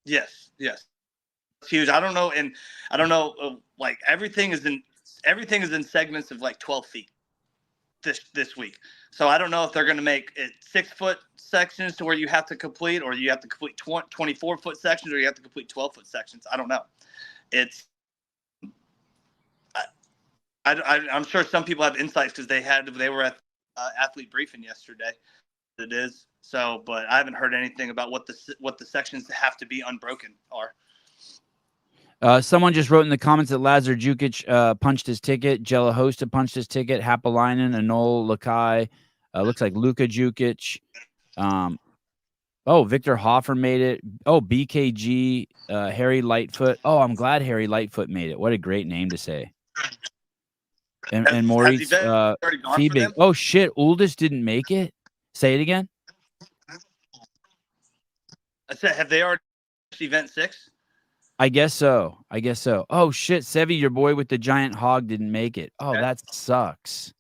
Yes. It's huge. I don't know. Like everything is in segments of like 12 feet this week. So I don't know if they're going to make it 6-foot sections to where you have to complete, or you have to complete 24-foot sections, or you have to complete 12-foot sections. I don't know. I'm sure some people have insights because they were at athlete briefing yesterday. It is so, but I haven't heard anything about what the sections have to be unbroken are. Someone just wrote in the comments that Lazar Jukic punched his ticket. Jella Hosta punched his ticket. Hapalainen, Anol Lakai, looks like Luka Jukic. Victor Hoffer made it. BKG, Harry Lightfoot. I'm glad Harry Lightfoot made it. What a great name to say. And Maurice Feebig. Oh shit, Uldis didn't make it. Say it again. I said, have they already event 6? I guess so. Oh shit, Sevi, your boy with the giant hog didn't make it. Oh, okay. That sucks.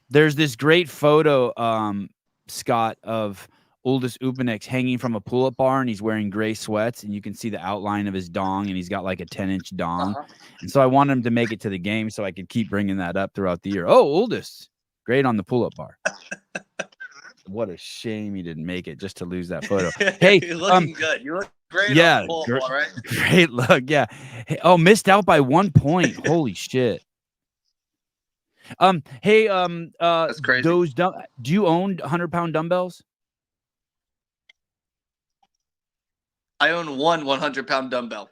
There's this great photo, Scott, of Uldis Upanex hanging from a pull-up bar, and he's wearing gray sweats, and you can see the outline of his dong, and he's got like a 10-inch dong. And so I wanted him to make it to the game so I could keep bringing that up throughout the year. Oh, Uldis, great on the pull-up bar. What a shame he didn't make it just to lose that photo. Hey, you're looking good. You look great. Yeah, on the pull-up bar, right? Great look. Yeah. Hey, missed out by 1 point. Holy shit. Hey, that's crazy. Do you own 100-pound dumbbells? I own one 100-pound dumbbell.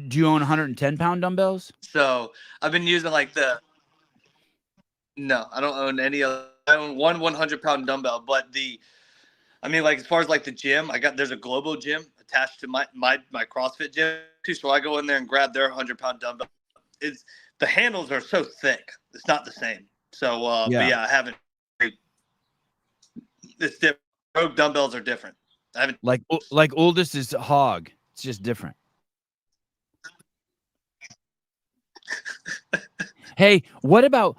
Do you own 110-pound dumbbells? So I've been using no, I don't own any other. I own one 100-pound dumbbell, but as far as like the gym, there's a Globo gym attached to my CrossFit gym too. So I go in there and grab their 100-pound dumbbell. The handles are so thick. It's not the same. So, But yeah, I haven't. It's different. Rogue dumbbells are different. I haven't like Uldis is hog. It's just different. Hey, what about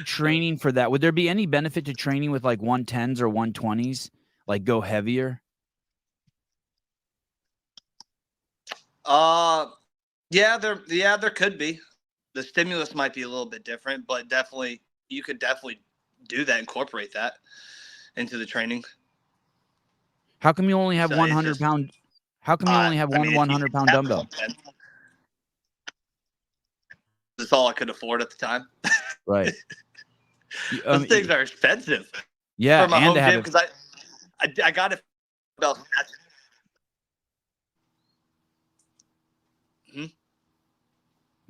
training for that? Would there be any benefit to training with like 110s or 120s? Like go heavier? Yeah, there could be. The stimulus might be a little bit different, but definitely you could definitely do that, incorporate that into the training. How come you only have 100-pound? How come you only have one 100-pound dumbbell? That's all I could afford at the time. Right. Those things are expensive. Yeah, for my home gym because I got it.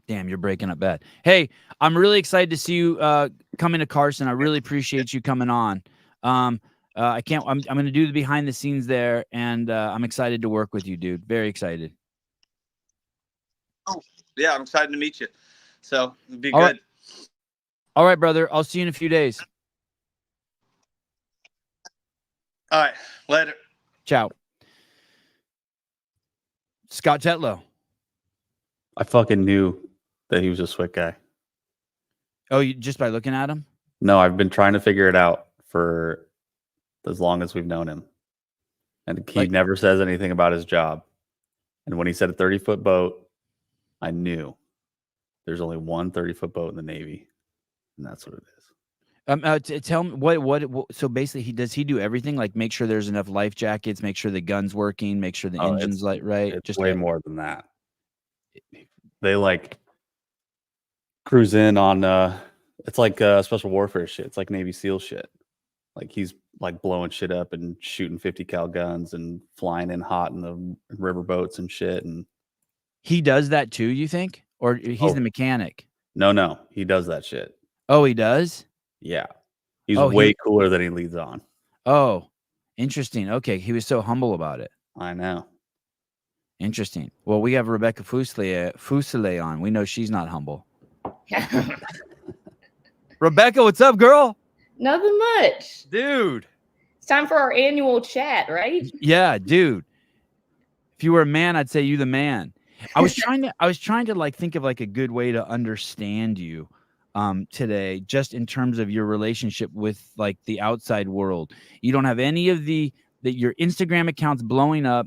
Damn, you're breaking up bad. Hey, I'm really excited to see you come into Carson. I really appreciate you coming on. I'm going to do the behind the scenes there, and I'm excited to work with you, dude. Very excited. Oh, yeah, I'm excited to meet you. So it'd be All good. Right. All right, brother. I'll see you in a few days. All right. Later. Ciao. Scott Tetlow. I fucking knew that he was a Swick guy. Oh, just by looking at him? No, I've been trying to figure it out for as long as we've known him. And he never says anything about his job. And when he said a 30-foot boat, I knew there's only one 30-foot boat in the Navy, and that's what it is. Tell me what. So basically, does he do everything? Like make sure there's enough life jackets, make sure the gun's working, make sure the engine's right. It's way more than that. They like cruise in on. It's like special warfare shit. It's like Navy SEAL shit. Like he's like blowing shit up and shooting 50 cal guns and flying in hot in the river boats and shit. And he does that too, you think? Or he's the mechanic? No, he does that shit. Oh, he does? Yeah. He's way cooler than he leads on. Oh, interesting. Okay. He was so humble about it. I know. Interesting. Well, we have Rebecca Fuselier on. We know she's not humble. Rebecca, what's up, girl? Nothing much. Dude. It's time for our annual chat, right? Yeah, dude. If you were a man, I'd say you the man. I was trying to like think of like a good way to understand you today, just in terms of your relationship with like the outside world. You don't have any of your Instagram account's blowing up.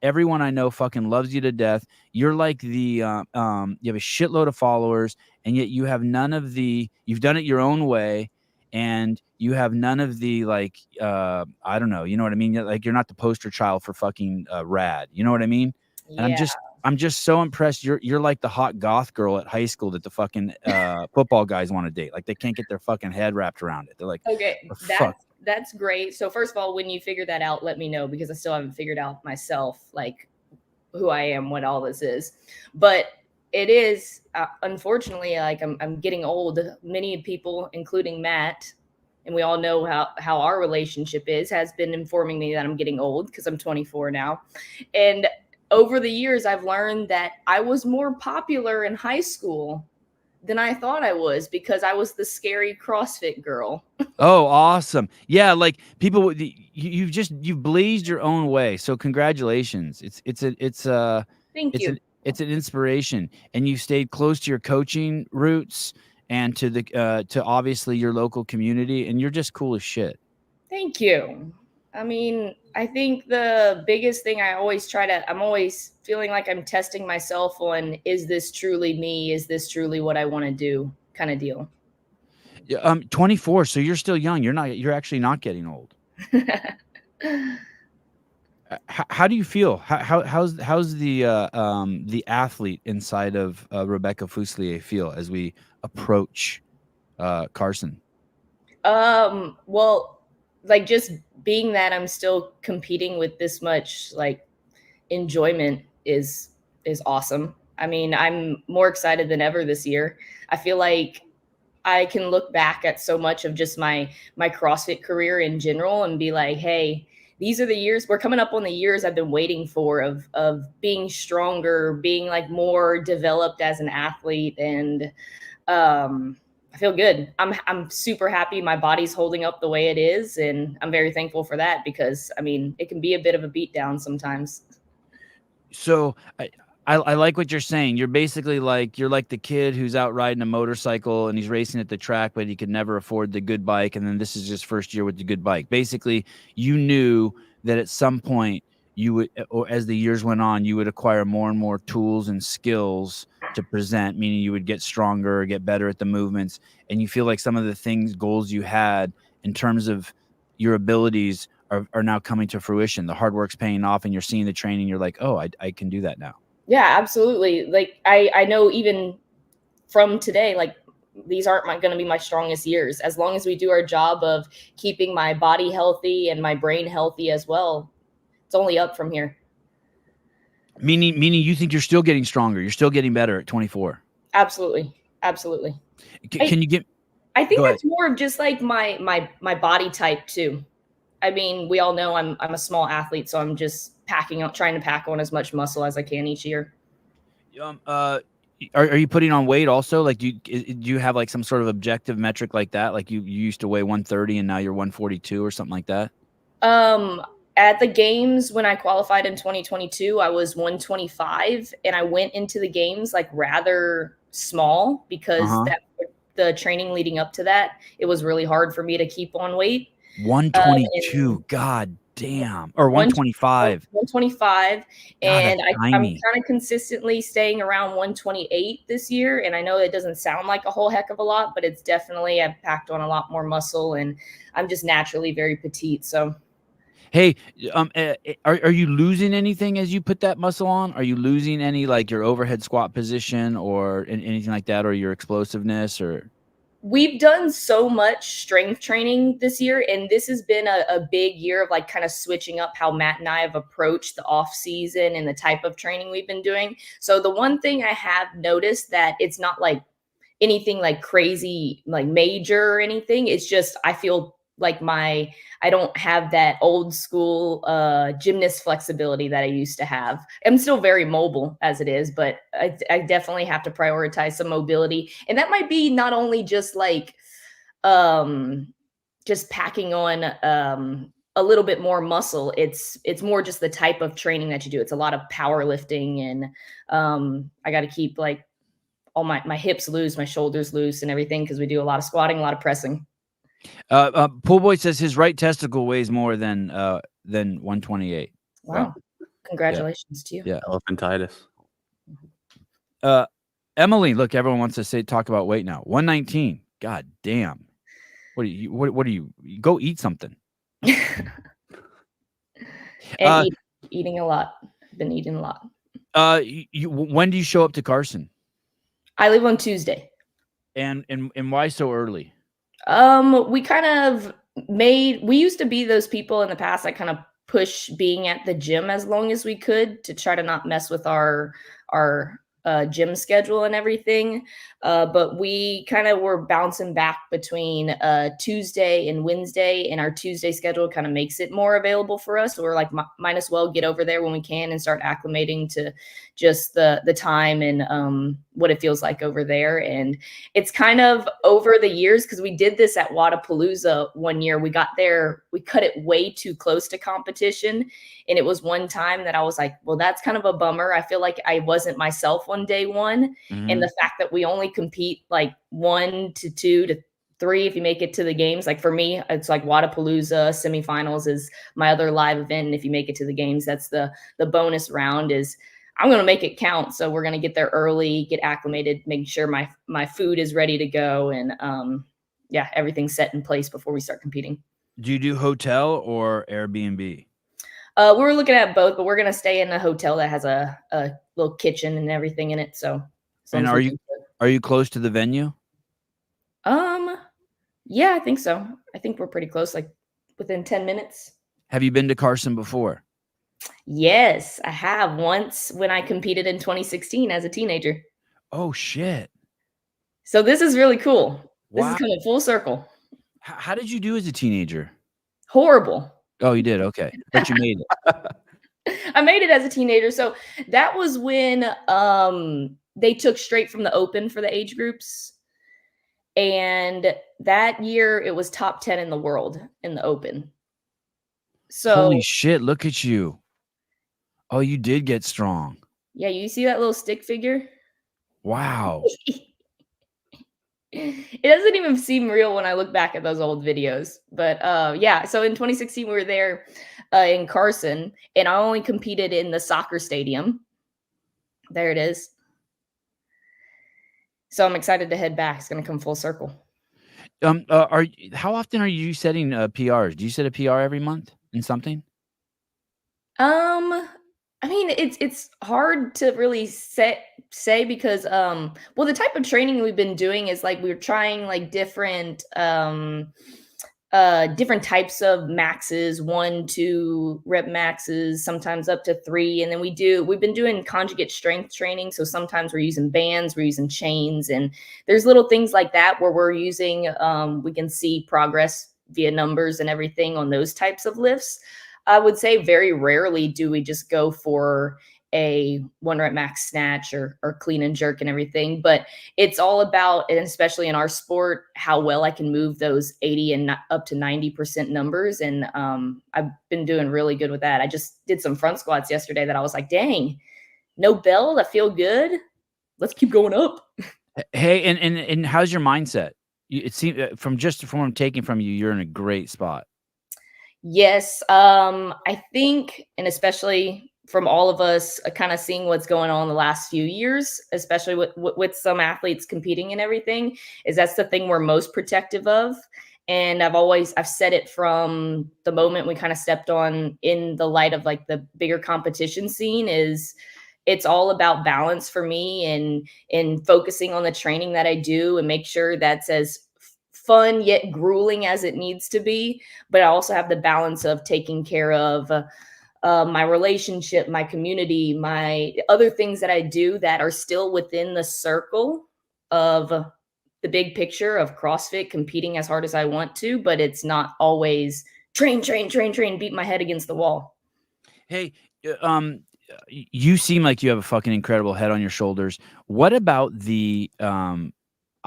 Everyone I know fucking loves you to death. You're like you have a shitload of followers, and yet you have none of you've done it your own way, and you have none of the like I don't know, you know what I mean? Like you're not the poster child for fucking rad. You know what I mean? Yeah. And I'm just so impressed. You're like the hot goth girl at high school that the fucking football guys want to date. Like they can't get their fucking head wrapped around it. They're like, okay, that's great. So first of all, when you figure that out, let me know, because I still haven't figured out myself, like who I am, what all this is. But it is, unfortunately, like I'm getting old. Many people, including Matt, and we all know how our relationship has been informing me that I'm getting old because I'm 24 now. And over the years, I've learned that I was more popular in high school than I thought I was, because I was the scary CrossFit girl. Oh, awesome. Yeah, like people, you've blazed your own way. So congratulations. Thank you. It's an inspiration, and you stayed close to your coaching roots and to to obviously your local community, and you're just cool as shit. Thank you. I mean, I think the biggest thing I'm always feeling like I'm testing myself on, is this truly me? Is this truly what I want to do, kind of deal? 24. So you're still young. You're actually not getting old. How do you feel? How's the athlete inside of Rebecca Fuselier feel as we approach Carson? Well, like just being that I'm still competing with this much like enjoyment is awesome. I mean, I'm more excited than ever this year. I feel like I can look back at so much of just my CrossFit career in general and be like, hey, these are the years, we're coming up on the years I've been waiting for of being stronger, being like more developed as an athlete. And I feel good. I'm super happy my body's holding up the way it is, and I'm very thankful for that, because I mean, it can be a bit of a beatdown sometimes. So I like what you're saying. You're basically like, you're like the kid who's out riding a motorcycle and he's racing at the track, but he could never afford the good bike. And then this is his first year with the good bike. Basically, you knew that at some point you would, or as the years went on, you would acquire more and more tools and skills to present, meaning you would get stronger, get better at the movements. And you feel like some of the goals you had in terms of your abilities are now coming to fruition. The hard work's paying off, and you're seeing the training. You're like, oh, I can do that now. Yeah, absolutely. Like I know even from today, like these aren't going to be my strongest years. As long as we do our job of keeping my body healthy and my brain healthy as well, it's only up from here. Meaning you think you're still getting stronger. You're still getting better at 24. Absolutely. Absolutely. Can you get, I think that's more of just like my body type too. I mean, we all know I'm a small athlete, so I'm just trying to pack on as much muscle as I can each year. Are you putting on weight also? Like, do you have like some sort of objective metric like that? Like you used to weigh 130 and now you're 142 or something like that? At the games when I qualified in 2022, I was 125, and I went into the games like rather small because the training leading up to that, it was really hard for me to keep on weight. 122. God damn. Or 125. 125. God, And that's I'm tiny. kind of consistently staying around 128 this year. And I know it doesn't sound like a whole heck of a lot, but it's definitely, I've packed on a lot more muscle, and I'm just naturally very petite. So Hey, are you losing anything as you put that muscle on? Are you losing any, like your overhead squat position or anything like that, or your explosiveness? Or we've done so much strength training this year, and this has been a big year of like kind of switching up how Matt and I have approached the off season and the type of training we've been doing. So the one thing I have noticed that it's not like anything like crazy, like major or anything. It's just, I feel like I don't have that old school gymnast flexibility that I used to have. I'm still very mobile as it is, but I definitely have to prioritize some mobility. And that might be not only just like just packing on a little bit more muscle. It's more just the type of training that you do. It's a lot of powerlifting, and I got to keep like all my hips loose, my shoulders loose, and everything, because we do a lot of squatting, a lot of pressing. Pool Boy says his right testicle weighs more than 128. Wow. Congratulations to you. Yeah. Elephantitis. Emily, look, everyone wants to talk about weight now. 119. God damn. What do you go eat something? And eating a lot. Been eating a lot. When do you show up to Carson? I leave on Tuesday. And why so early? We kind of we used to be those people in the past that kind of push being at the gym as long as we could to try to not mess with our gym schedule and everything. But we kind of were bouncing back between Tuesday and Wednesday, and our Tuesday schedule kind of makes it more available for us. So we're like, might as well get over there when we can and start acclimating to just the time and what it feels like over there. And it's kind of over the years, because we did this at Wadapalooza one year. We got there, we cut it way too close to competition. And it was one time that I was like, well, that's kind of a bummer. I feel like I wasn't myself on day one. Mhm. And the fact that we only compete like 1 to 2 to 3 if you make it to the games. Like for me, it's like Wadapalooza Semifinals is my other live event. And if you make it to the games, that's the bonus round. Is I'm going to make it count. So we're going to get there early, get acclimated, make sure my food is ready to go. And yeah, everything's set in place before we start competing. Do you do hotel or Airbnb? We were looking at both, but we're going to stay in a hotel that has a little kitchen and everything in it. So and are you close to the venue? Yeah, I think so. I think we're pretty close, like within 10 minutes. Have you been to Carson before? Yes, I have, once when I competed in 2016 as a teenager. Oh shit. So this is really cool. This Wow. is coming full circle. How did you do as a teenager? Horrible. Oh, you did? Okay. But you made it. I made it as a teenager. So that was when they took straight from the open for the age groups. And that year it was top 10 in the world in the open. So holy shit, look at you. Oh, you did get strong. Yeah, you see that little stick figure? Wow. It doesn't even seem real when I look back at those old videos. But yeah, so in 2016 we were there in Carson, and I only competed in the soccer stadium. There it is. So I'm excited to head back. It's going to come full circle. How often are you setting PRs? Do you set a PR every month in something? I mean, it's hard to really say because well, the type of training we've been doing is like we're trying like different types of maxes, 1, 2 rep maxes, sometimes up to 3. And then we've been doing conjugate strength training. So sometimes we're using bands, we're using chains, and there's little things like that where we're using, we can see progress via numbers and everything on those types of lifts. I would say very rarely do we just go for a 1 rep max snatch or clean and jerk and everything, but it's all about, and especially in our sport, how well I can move those 80 and up to 90% numbers. And I've been doing really good with that. I just did some front squats yesterday that I was like, dang, no bell, that feel good. Let's keep going up. Hey, and how's your mindset? It seems from what I'm taking from you, you're in a great spot. Yes. I think, and especially from all of us kind of seeing what's going on the last few years, especially with some athletes competing and everything, is that's the thing we're most protective of. And I've said it from the moment we kind of stepped on in the light of like the bigger competition scene is it's all about balance for me and in focusing on the training that I do and make sure that's as fun yet grueling as it needs to be, but I also have the balance of taking care of my relationship, my community, my other things that I do that are still within the circle of the big picture of CrossFit, competing as hard as I want to, but it's not always train, train, train, train, beat my head against the wall. Hey, you seem like you have a fucking incredible head on your shoulders. What about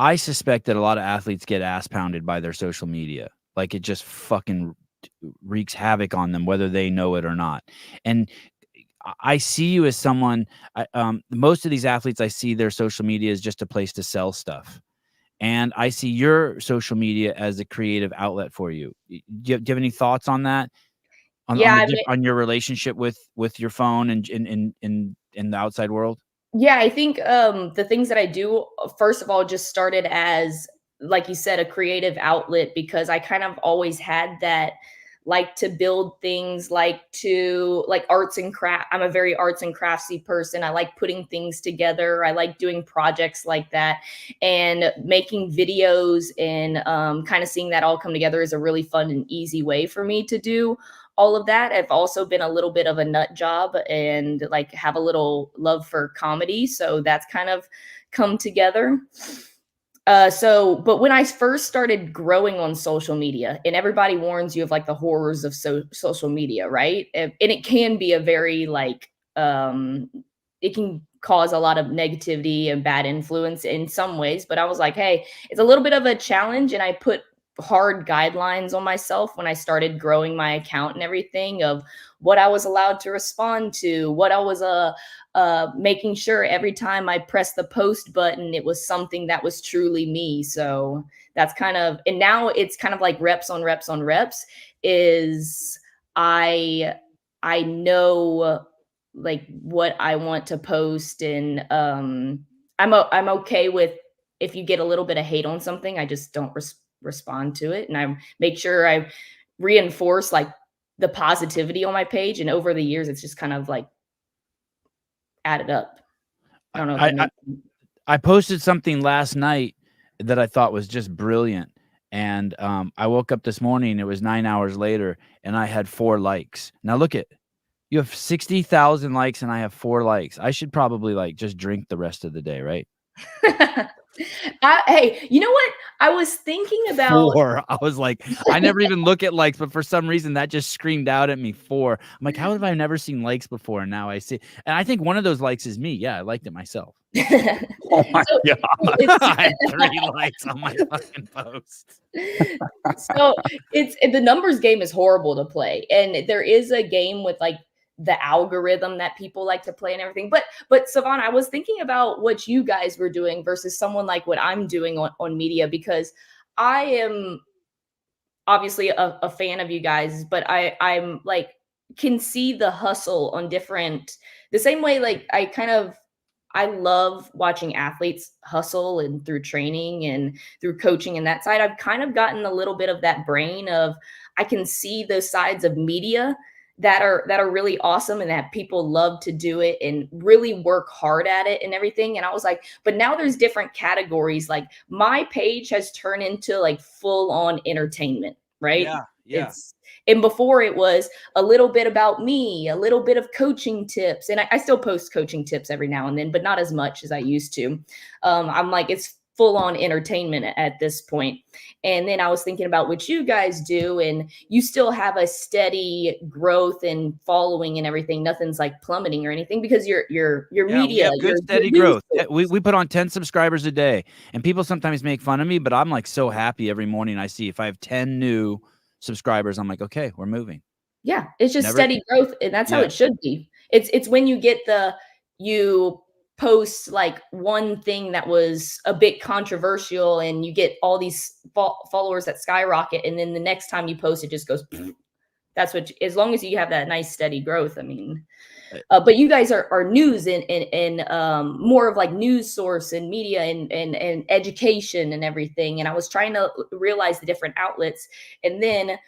I suspect that a lot of athletes get ass pounded by their social media. Like it just fucking wreaks havoc on them, whether they know it or not. And I see you as someone, most of these athletes, I see their social media is just a place to sell stuff. And I see your social media as a creative outlet for you. Do you have any thoughts on that? Yeah, On your relationship with your phone and in the outside world? yeah, I think the things that I do, first of all, just started as, like you said, a creative outlet because I kind of always had that like to build things, like arts and craft. I'm a very arts and craftsy person. I like putting things together. I like doing projects like that and making videos and kind of seeing that all come together is a really fun and easy way for me to do all of that. I've also been a little bit of a nut job and like have a little love for comedy. So that's kind of come together. But when I first started growing on social media, and everybody warns you of like the horrors of social media, right? And it can be a very it can cause a lot of negativity and bad influence in some ways. But I was like, hey, it's a little bit of a challenge, and I put hard guidelines on myself when I started growing my account and everything of what I was allowed to respond to, what I was making sure every time I pressed the post button, it was something that was truly me. So that's kind of, and now it's kind of like reps on reps on reps is I know like what I want to post and I'm okay with if you get a little bit of hate on something, I just don't respond to it. And I make sure I reinforce like the positivity on my page. And over the years, it's just kind of like added up. I don't know if that makes sense. I posted something last night that I thought was just brilliant. And I woke up this morning, it was 9 hours later, and I had 4 likes. Now look at you have 60,000 likes and I have 4 likes. I should probably like just drink the rest of the day, right? Hey, you know what? I was thinking about 4. I was like, I never even look at likes, but for some reason that just screamed out at me 4. I'm like, how have I never seen likes before? And now I see. And I think one of those likes is me. Yeah, I liked it myself. Oh my So god! I had 3 likes on my fucking post. so the numbers game is horrible to play, and there is a game with like the algorithm that people like to play and everything. But Savannah, I was thinking about what you guys were doing versus someone like what I'm doing on media because I am obviously a fan of you guys, but I'm like can see the hustle on different the same way like I love watching athletes hustle and through training and through coaching and that side. I've kind of gotten a little bit of that brain of I can see those sides of media that are really awesome and that people love to do it and really work hard at it and everything. And I was like, but now there's different categories. Like my page has turned into like full on entertainment, right? Yeah. And before it was a little bit about me, a little bit of coaching tips. And I still post coaching tips every now and then, but not as much as I used to. I'm like, it's full on entertainment at this point. And then I was thinking about what you guys do, and you still have a steady growth and following and everything. Nothing's like plummeting or anything because your media, we have good steady growth. We put on 10 subscribers a day, and people sometimes make fun of me, but I'm like so happy every morning I see if I have 10 new subscribers, I'm like, okay, we're moving. Yeah, it's just steady growth, and that's how it should be. It's when you get you post like one thing that was a bit controversial and you get all these followers that skyrocket, and then the next time you post it just goes that's what, as long as you have that nice steady growth, I mean, but you guys are news and more of like news source and media and education and everything. And I was trying to realize the different outlets. And then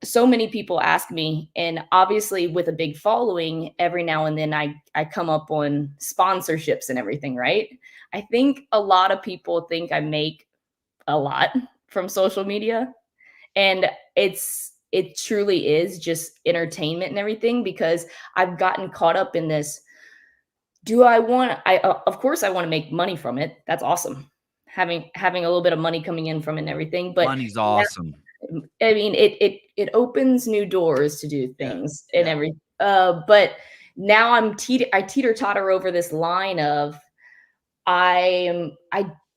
so many people ask me, and obviously with a big following, every now and then I come up on sponsorships and everything, right? I think a lot of people think I make a lot from social media, and it truly is just entertainment and everything, because I've gotten caught up in this. Do I want, of course I want to make money from it. That's awesome. Having a little bit of money coming in from it and everything, but Money's awesome. I mean, it opens new doors to do things and everything. But now I teeter-totter over this line of I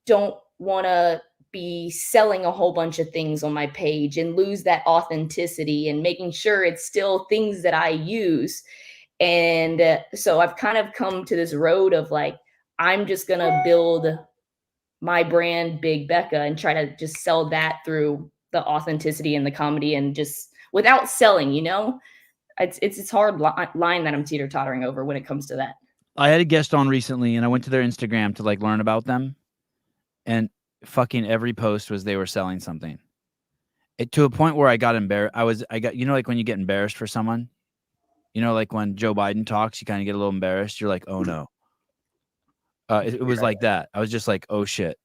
don't want to be selling a whole bunch of things on my page and lose that authenticity, and making sure it's still things that I use. And so I've kind of come to this road of like, I'm just going to build my brand, Big Becca, and try to just sell that through the authenticity and the comedy, and just without selling, it's hard line that I'm teeter-tottering over when it comes to that. I had a guest on recently, and I went to their Instagram to like learn about them, and fucking every post was they were selling something. To a point where I got embarrassed. I got, like when you get embarrassed for someone, like when Joe Biden talks, you kind of get a little embarrassed. You're like, oh no. It was like that. I was just like, oh shit.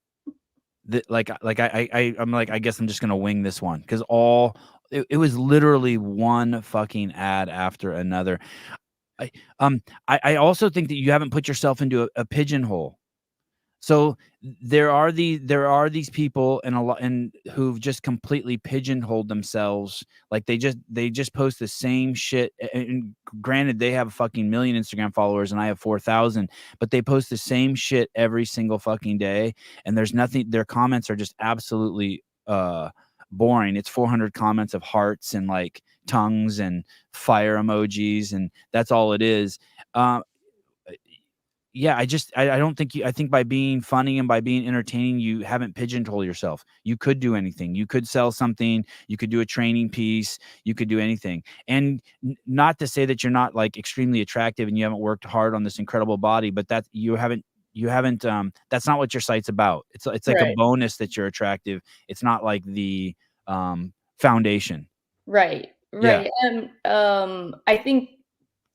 I'm like, I guess I'm just gonna wing this one, because it was literally one fucking ad after another. I also think that you haven't put yourself into a pigeonhole. So there are these people and who've just completely pigeonholed themselves. Like they just post the same shit. And granted, they have a fucking million Instagram followers and I have 4,000, but they post the same shit every single fucking day. And there's nothing. Their comments are just absolutely boring. It's 400 comments of hearts and like tongues and fire emojis, and that's all it is. Yeah, I don't think I think by being funny and by being entertaining, you haven't pigeonholed yourself. You could do anything. You could sell something. You could do a training piece. You could do anything. And not to say that you're not like extremely attractive and you haven't worked hard on this incredible body, but that you haven't that's not what your site's about. It's like a bonus that you're attractive. It's not like the foundation. Right. Yeah. And I think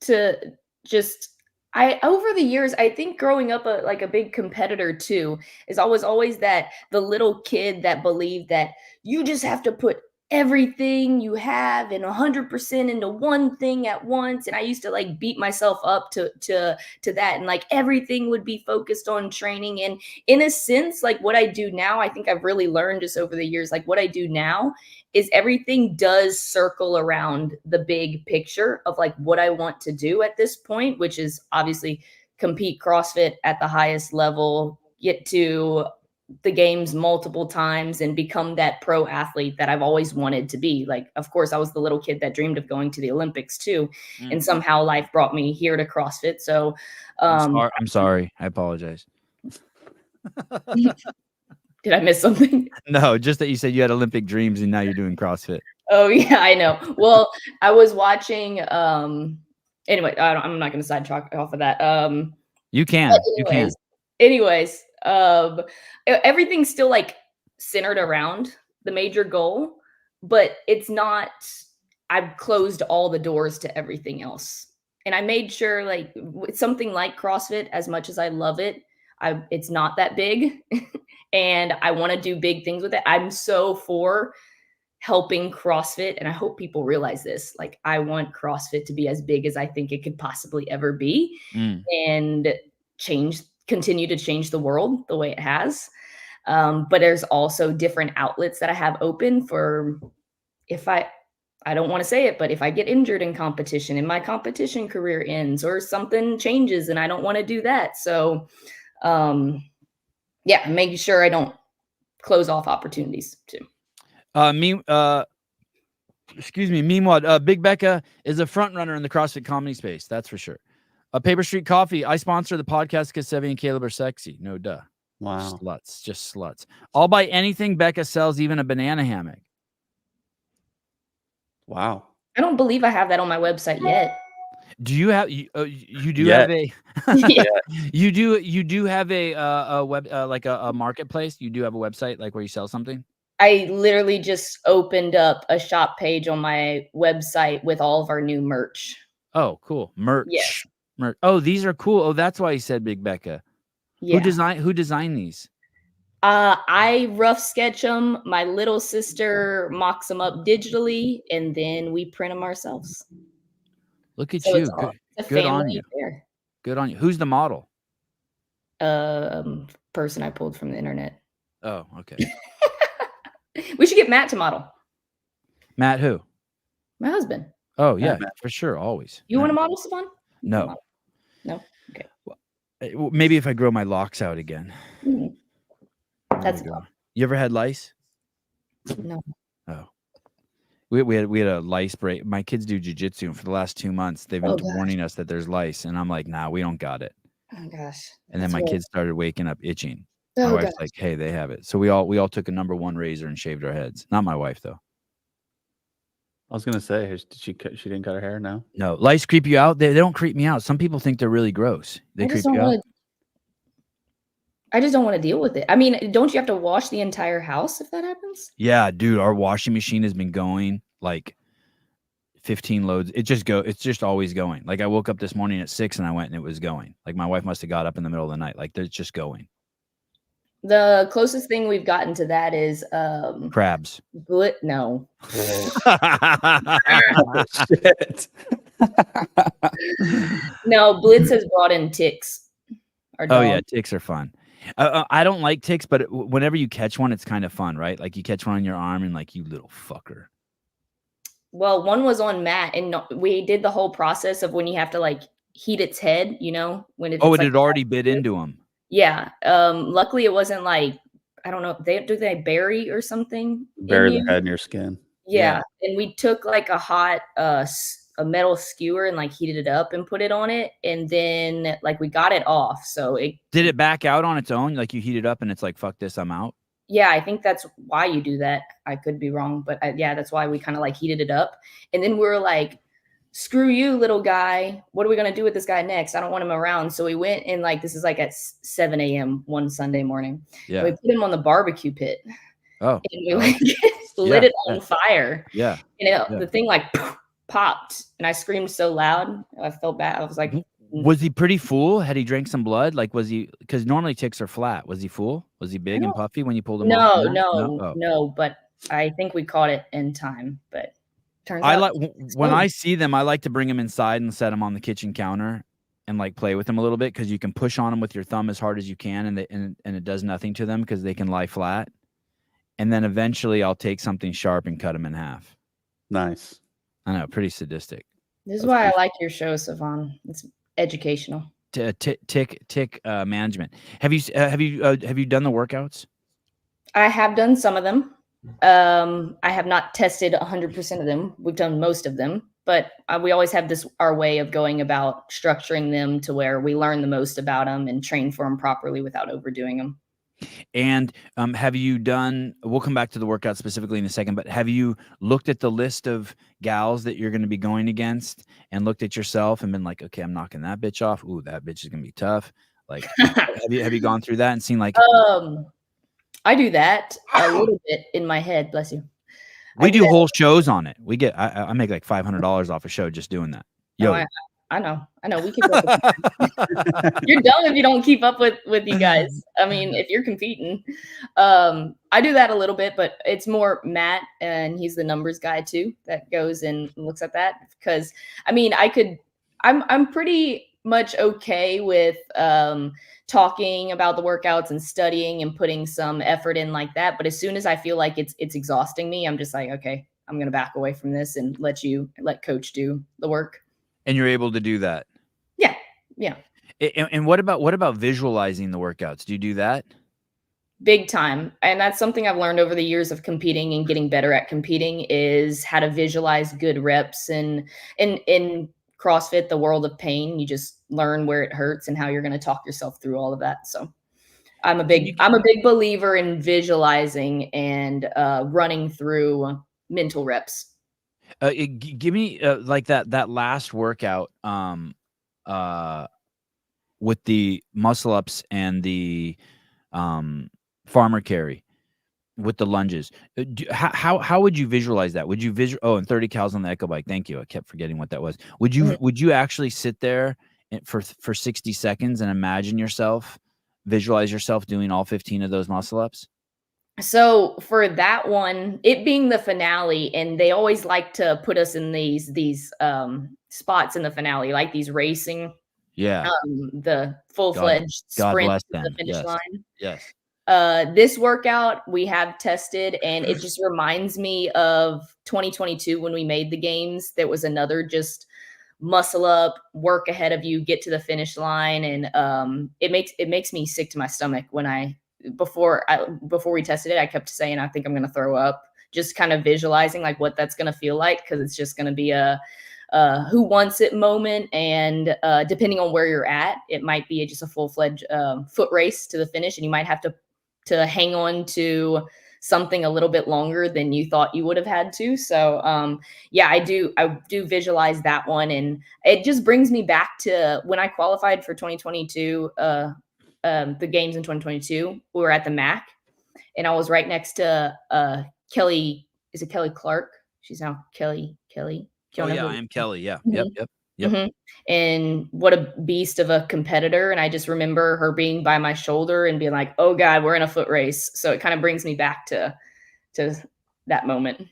to just over the years, I think growing up like a big competitor too, is always that the little kid that believed that you just have to put everything you have and 100% into one thing at once. And I used to like beat myself up to that, and like everything would be focused on training. And in a sense, like what I do now, I think I've really learned just over the years, like what I do now is everything does circle around the big picture of like what I want to do at this point, which is obviously compete CrossFit at the highest level, get to the games multiple times, and become that pro athlete that I've always wanted to be. Like, of course, I was the little kid that dreamed of going to the Olympics too. And somehow life brought me here to CrossFit. So I'm sorry. I apologize. did I miss something? No, just that you said you had Olympic dreams and now you're doing CrossFit. Oh yeah, I know. Well, I was watching anyway, I'm not going to sidetrack off of that. You can. Anyways, everything's still like centered around the major goal, but it's not. I've closed all the doors to everything else, and I made sure, like something like CrossFit, as much as I love it, it's not that big, and I want to do big things with it. I'm so for helping CrossFit, and I hope people realize this. Like, I want CrossFit to be as big as I think it could possibly ever be, and continue to change the world the way it has. But there's also different outlets that I have open for, if I don't want to say it, but if I get injured in competition and my competition career ends, or something changes and I don't want to do that. So yeah, making sure I don't close off opportunities too. Meanwhile, Big Becca is a front runner in the CrossFit comedy space. That's for sure. Paper Street Coffee. I sponsor the podcast because Sevi and Caleb are sexy. No duh. Wow. Sluts. Just sluts. I'll buy anything Becca sells, even a banana hammock. Wow. I don't believe I have that on my website yet. Do you have you do Yet. have a Yeah. you do have a web like a marketplace? You do have a website like where you sell something? I literally just opened up a shop page on my website with all of our new merch. Oh, cool. Merch. Yes. Oh, these are cool. Oh, that's why you said Big Becca. Yeah. Who designed these? I rough sketch them. My little sister mocks them up digitally, and then we print them ourselves. Look at So you. it's all a Good on family you. affair. Good on you. Who's the model? Person I pulled from the internet. Oh, okay. We should get Matt to model. Matt who? My husband. Oh, yeah, Matt. for sure, always. You Matt. want to model, Savon? No. No? Okay. Well, maybe if I grow my locks out again. Mhm. There That's we go. You ever had lice? no. Oh. We had a lice break. My kids do jujitsu, and for the last 2 months, they've been Oh, gosh. warning us that there's lice, and I'm like, nah, we don't got it. Oh gosh. And then That's my rough. kids started waking up itching. My Oh wife's gosh. like, hey, they have it. So we all took a number 1 razor and shaved our heads. Not my wife though. I was gonna say, she didn't cut her hair? No. No, lice creep you out. They don't creep me out. Some people think they're really gross. They I creep just don't you out. want to. I just don't want to deal with it. I mean, don't you have to wash the entire house if that happens? Yeah, dude, our washing machine has been going like 15 loads. It's just always going. Like I woke up this morning at 6 and I went and it was going. Like my wife must have got up in the middle of the night. Like it's just going. The closest thing we've gotten to that is Crabs. no. Shit. No, Blitz has brought in ticks. Our Oh dog. yeah, ticks are fun. I don't like ticks, but whenever you catch one, it's kind of fun, right? Like you catch one on your arm and like, you little fucker. Well, one was on Matt, and we did the whole process of when you have to like heat its head, when Oh, it's it like had already bit into him. yeah. Luckily it wasn't like I don't know, they bury or something? Bury the head in your skin. Yeah, and we took like a hot a metal skewer and like heated it up and put it on it, and then like we got it off. So Did it back out on its own? Like you heat it up and it's like, fuck this, I'm out. yeah, I think that's why you do that. I could be wrong, but yeah, that's why we kind of like heated it up. And then we were like, screw you, little guy. What are we going to do with this guy next? I don't want him around. So we went and like, this is like at 7 a.m. one Sunday morning. Yeah. And we put him on the barbecue pit. Oh. And we like lit it on fire. Yeah. And the thing like popped and I screamed so loud. I felt bad. I was like, was he pretty full? Had he drank some blood? Like, was he, because normally ticks are flat. Was he full? Was he big and puffy when you pulled him off? No, but I think we caught it in time, but turns out. I like, when I see them, I like to bring them inside and set them on the kitchen counter and like play with them a little bit. Cause you can push on them with your thumb as hard as you can. And it does nothing to them because they can lie flat. And then eventually I'll take something sharp and cut them in half. Nice. I know, pretty sadistic. This is why I like your show, Savon. It's educational. Tick management. Have you done the workouts? I have done some of them. I have not tested 100% of them. We've done most of them, but we always have our way of going about structuring them to where we learn the most about them and train for them properly without overdoing them. And have you done, we'll come back to the workout specifically in a second, but have you looked at the list of gals that you're going to be going against and looked at yourself and been like, okay, I'm knocking that bitch off. Ooh, that bitch is going to be tough. Like, have you gone through that and seen like, I do that a little bit in my head. Bless you. We do whole shows on it. We get, I make like $500 off a show just doing that. Yo. Oh, I know. We keep up with you're dumb if you don't keep up with you guys. I mean, if you're competing, I do that a little bit, but it's more Matt, and he's the numbers guy too, that goes and looks at that. Because I mean, I'm pretty much okay with talking about the workouts and studying and putting some effort in like that. But as soon as I feel like it's exhausting me, I'm just like, okay, I'm gonna back away from this and let coach do the work. And you're able to do that. Yeah. And what about visualizing the workouts? Do you do that? Big time. And that's something I've learned over the years of competing and getting better at competing is how to visualize good reps. And in CrossFit, the world of pain, you just learn where it hurts and how you're going to talk yourself through all of that. So I'm a big believer in visualizing and running through mental reps. Give me like that last workout with the muscle ups and the farmer carry with the lunges. How would you visualize that? Would you and 30 cals on the Echo Bike. Thank you. I kept forgetting what that was. Would you actually sit there for 60 seconds and visualize yourself doing all 15 of those muscle ups? So for that one, it being the finale, and they always like to put us in these spots in the finale, like these racing, Yeah. the full-fledged God sprint bless to the them. finish Yes. line. Yes. This workout we have tested, and it just reminds me of 2022 when we made the games. There was another just muscle up, work ahead of you, get to the finish line, and it makes me sick to my stomach when before we tested it, I kept saying I think I'm gonna throw up, just kind of visualizing like what that's gonna feel like, because it's just gonna be a who wants it moment, and depending on where you're at, it might be just a full-fledged foot race to the finish, and you might have to hang on to something a little bit longer than you thought you would have had to. So yeah, I do visualize that one, and it just brings me back to when I qualified for 2022, the games in 2022. We were at the MAC, and I was right next to Kelly. Is it Kelly Clark? She's now Kelly. Oh yeah, I am Kelly. Yeah. Mhm. Yep. Mhm. And what a beast of a competitor. And I just remember her being by my shoulder and being like, "Oh God, we're in a foot race." So it kind of brings me back to that moment.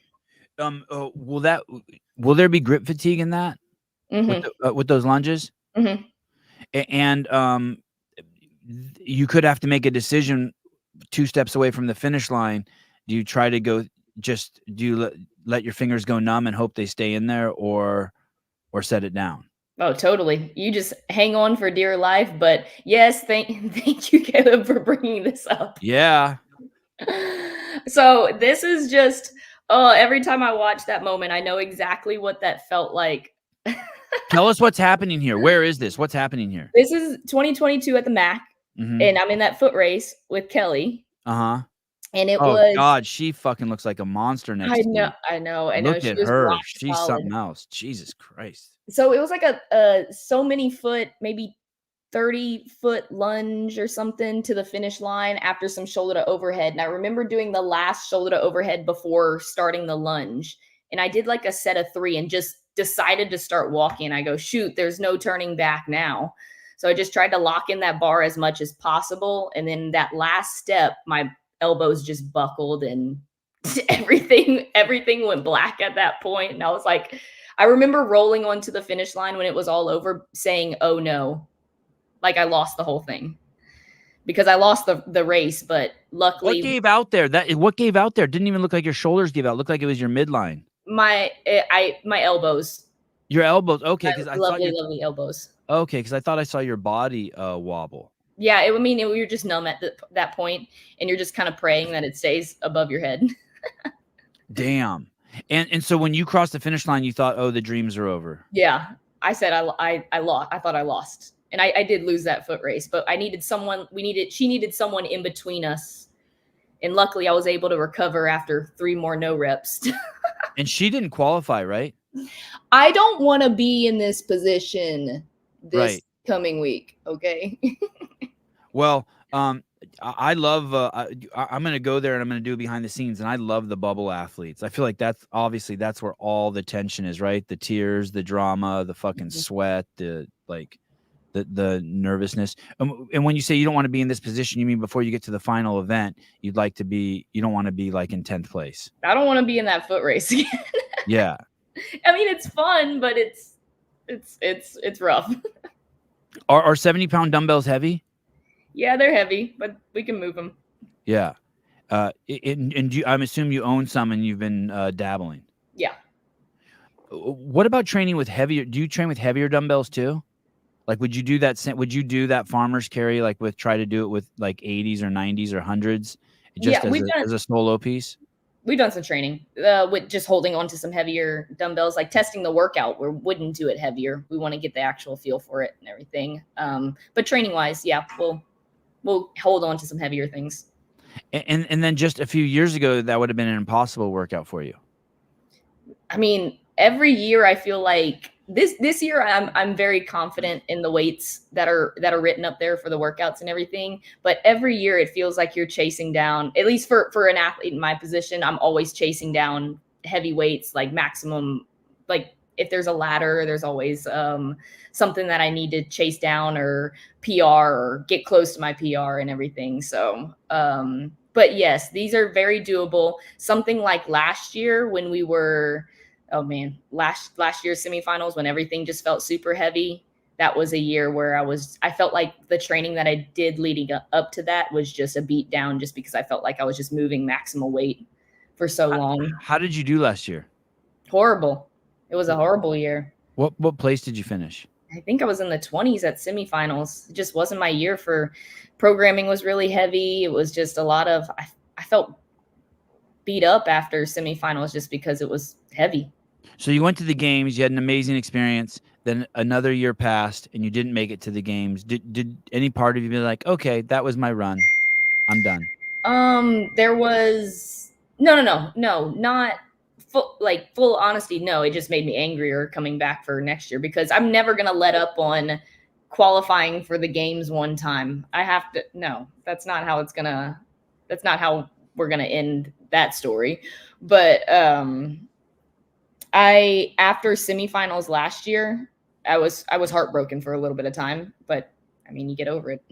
Will there be grip fatigue in that Mhm. with those lunges? Mhm. And you could have to make a decision 2 steps away from the finish line. Do you try to go? Do you let your fingers go numb and hope they stay in there, or set it down? Oh, totally. You just hang on for dear life. But yes, thank you, Caleb, for bringing this up. Yeah. So this is just every time I watch that moment, I know exactly what that felt like. Tell us what's happening here. Where is this? What's happening here? This is 2022 at the MAC, and I'm in that foot race with Kelly. Uh-huh. And it Oh was God, she fucking looks like a monster next to you. I know. Look She at was her. rock She's solid. something else. Jesus Christ. So it was like a so many foot, maybe 30-foot lunge or something to the finish line after some shoulder to overhead. And I remember doing the last shoulder to overhead before starting the lunge. And I did like a set of 3 and just decided to start walking. I go, shoot, there's no turning back now. So I just tried to lock in that bar as much as possible. And then that last step, my elbows just buckled and everything went black at that point. And I was like, I remember rolling onto the finish line when it was all over saying, "Oh no." Like I lost the whole thing because I lost the race, but luckily What gave out there? What gave out there? Didn't even look like your shoulders gave out. It looked like it was your midline. my elbows. Your elbows. Okay, because My I thought lovely elbows. Okay, because I thought I saw your body wobble. Yeah, you're just numb at that point, and you're just kind of praying that it stays above your head. Damn. And so when you crossed the finish line, you thought, oh, the dreams are over. Yeah, I said I lost. I thought I lost, and I did lose that foot race. But I needed someone. She needed someone in between us, and luckily I was able to recover after 3 more no reps. And she didn't qualify, right? I don't want to be in this position this coming week. Okay. Well, I love. I'm going to go there and I'm going to do it behind the scenes. And I love the bubble athletes. I feel like that's where all the tension is, right? The tears, the drama, the fucking sweat, the nervousness. And when you say you don't want to be in this position, you mean before you get to the final event, you don't want to be like in 10th place. I don't want to be in that foot race again. Yeah. I mean, it's fun, but it's rough. Are 70-pound dumbbells heavy? Yeah, they're heavy, but we can move them. Yeah. I'm assuming you own some and you've been dabbling. Yeah. What about training with heavier? Do you train with heavier dumbbells too? Like, would you do that farmer's carry? Like try to do it with like 80s or 90s or 100s just as a solo piece? We've done some training with just holding on to some heavier dumbbells, like testing the workout. We wouldn't do it heavier. We want to get the actual feel for it and everything. But training wise, yeah, we'll hold on to some heavier things. And then just a few years ago, that would have been an impossible workout for you. I mean, every year I feel like this year I'm very confident in the weights that are written up there for the workouts and everything. But every year it feels like you're chasing down, at least for an athlete in my position, I'm always chasing down heavy weights, like maximum, like if there's a ladder, there's always something that I need to chase down or PR or get close to my PR and everything. So but yes, these are very doable. Something like last year when we were, oh man, last year's semifinals, when everything just felt super heavy, that was a year where I felt like the training that I did leading up to that was just a beat down, just because I felt like I was just moving maximal weight for so long. How did you do last year? Horrible. It was a horrible year. What place did you finish? I think I was in the 20s at semifinals. It just wasn't my year. For programming was really heavy. It was just a lot of, I felt beat up after semifinals just because it was heavy. So you went to the games, you had an amazing experience, then another year passed and you didn't make it to the games. Did any part of you be like, okay, that was my run, I'm done? There was no, not full honesty. No, it just made me angrier coming back for next year, because I'm never going to let up on qualifying for the games one time. I have to, no, that's not how we're going to end that story. But, after semifinals last year, I was heartbroken for a little bit of time, but I mean, you get over it.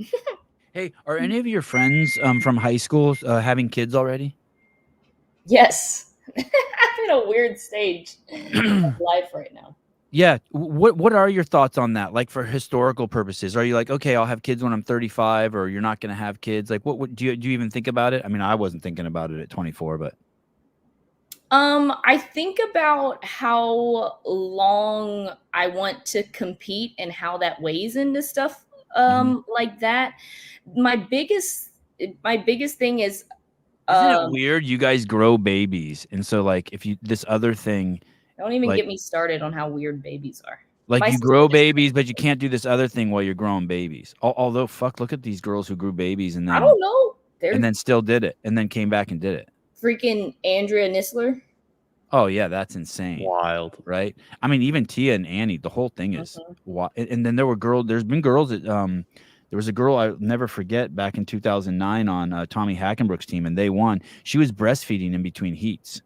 Hey, are any of your friends from high school having kids already? Yes. I'm in a weird stage of life right now. Yeah. What are your thoughts on that? Like, for historical purposes, are you like, okay, I'll have kids when I'm 35, or you're not going to have kids? Like, what do you even think about it? I mean, I wasn't thinking about it at 24, but I think about how long I want to compete and how that weighs into stuff like that. My biggest thing is, isn't it weird? You guys grow babies, and so like if you this other thing, don't even like, get me started on how weird babies are. like My you sister grow just- babies, but you can't do this other thing while you're growing babies. Although, fuck, look at these girls who grew babies and I then don't know. They're still did it, and then came back and did it. freaking Andrea Nisler. Oh yeah, that's insane. Wild. Right? I mean, even Tia and Annie, the whole thing is and then there's been girls that there was a girl I'll never forget back in 2009 on Tommy Hackenbrook's team, and they won. She was breastfeeding in between heats.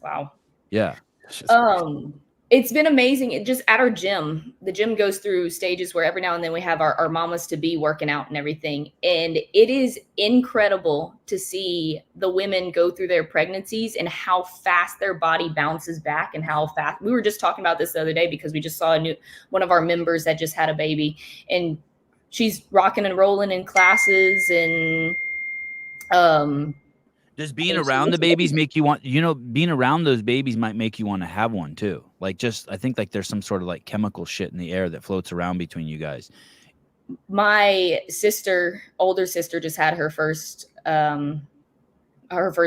Wow. Yeah. It's been amazing. It just at our gym, the gym goes through stages where every now and then we have our mamas to be working out and everything. And it is incredible to see the women go through their pregnancies and how fast their body bounces back, and how fast. We were just talking about this the other day because we just saw one of our members that just had a baby, and she's rocking and rolling in classes. And does being around the babies make you want, being around those babies might make you want to have one too. Like, I think like there's some sort of like chemical shit in the air that floats around between you guys. My older sister just had her first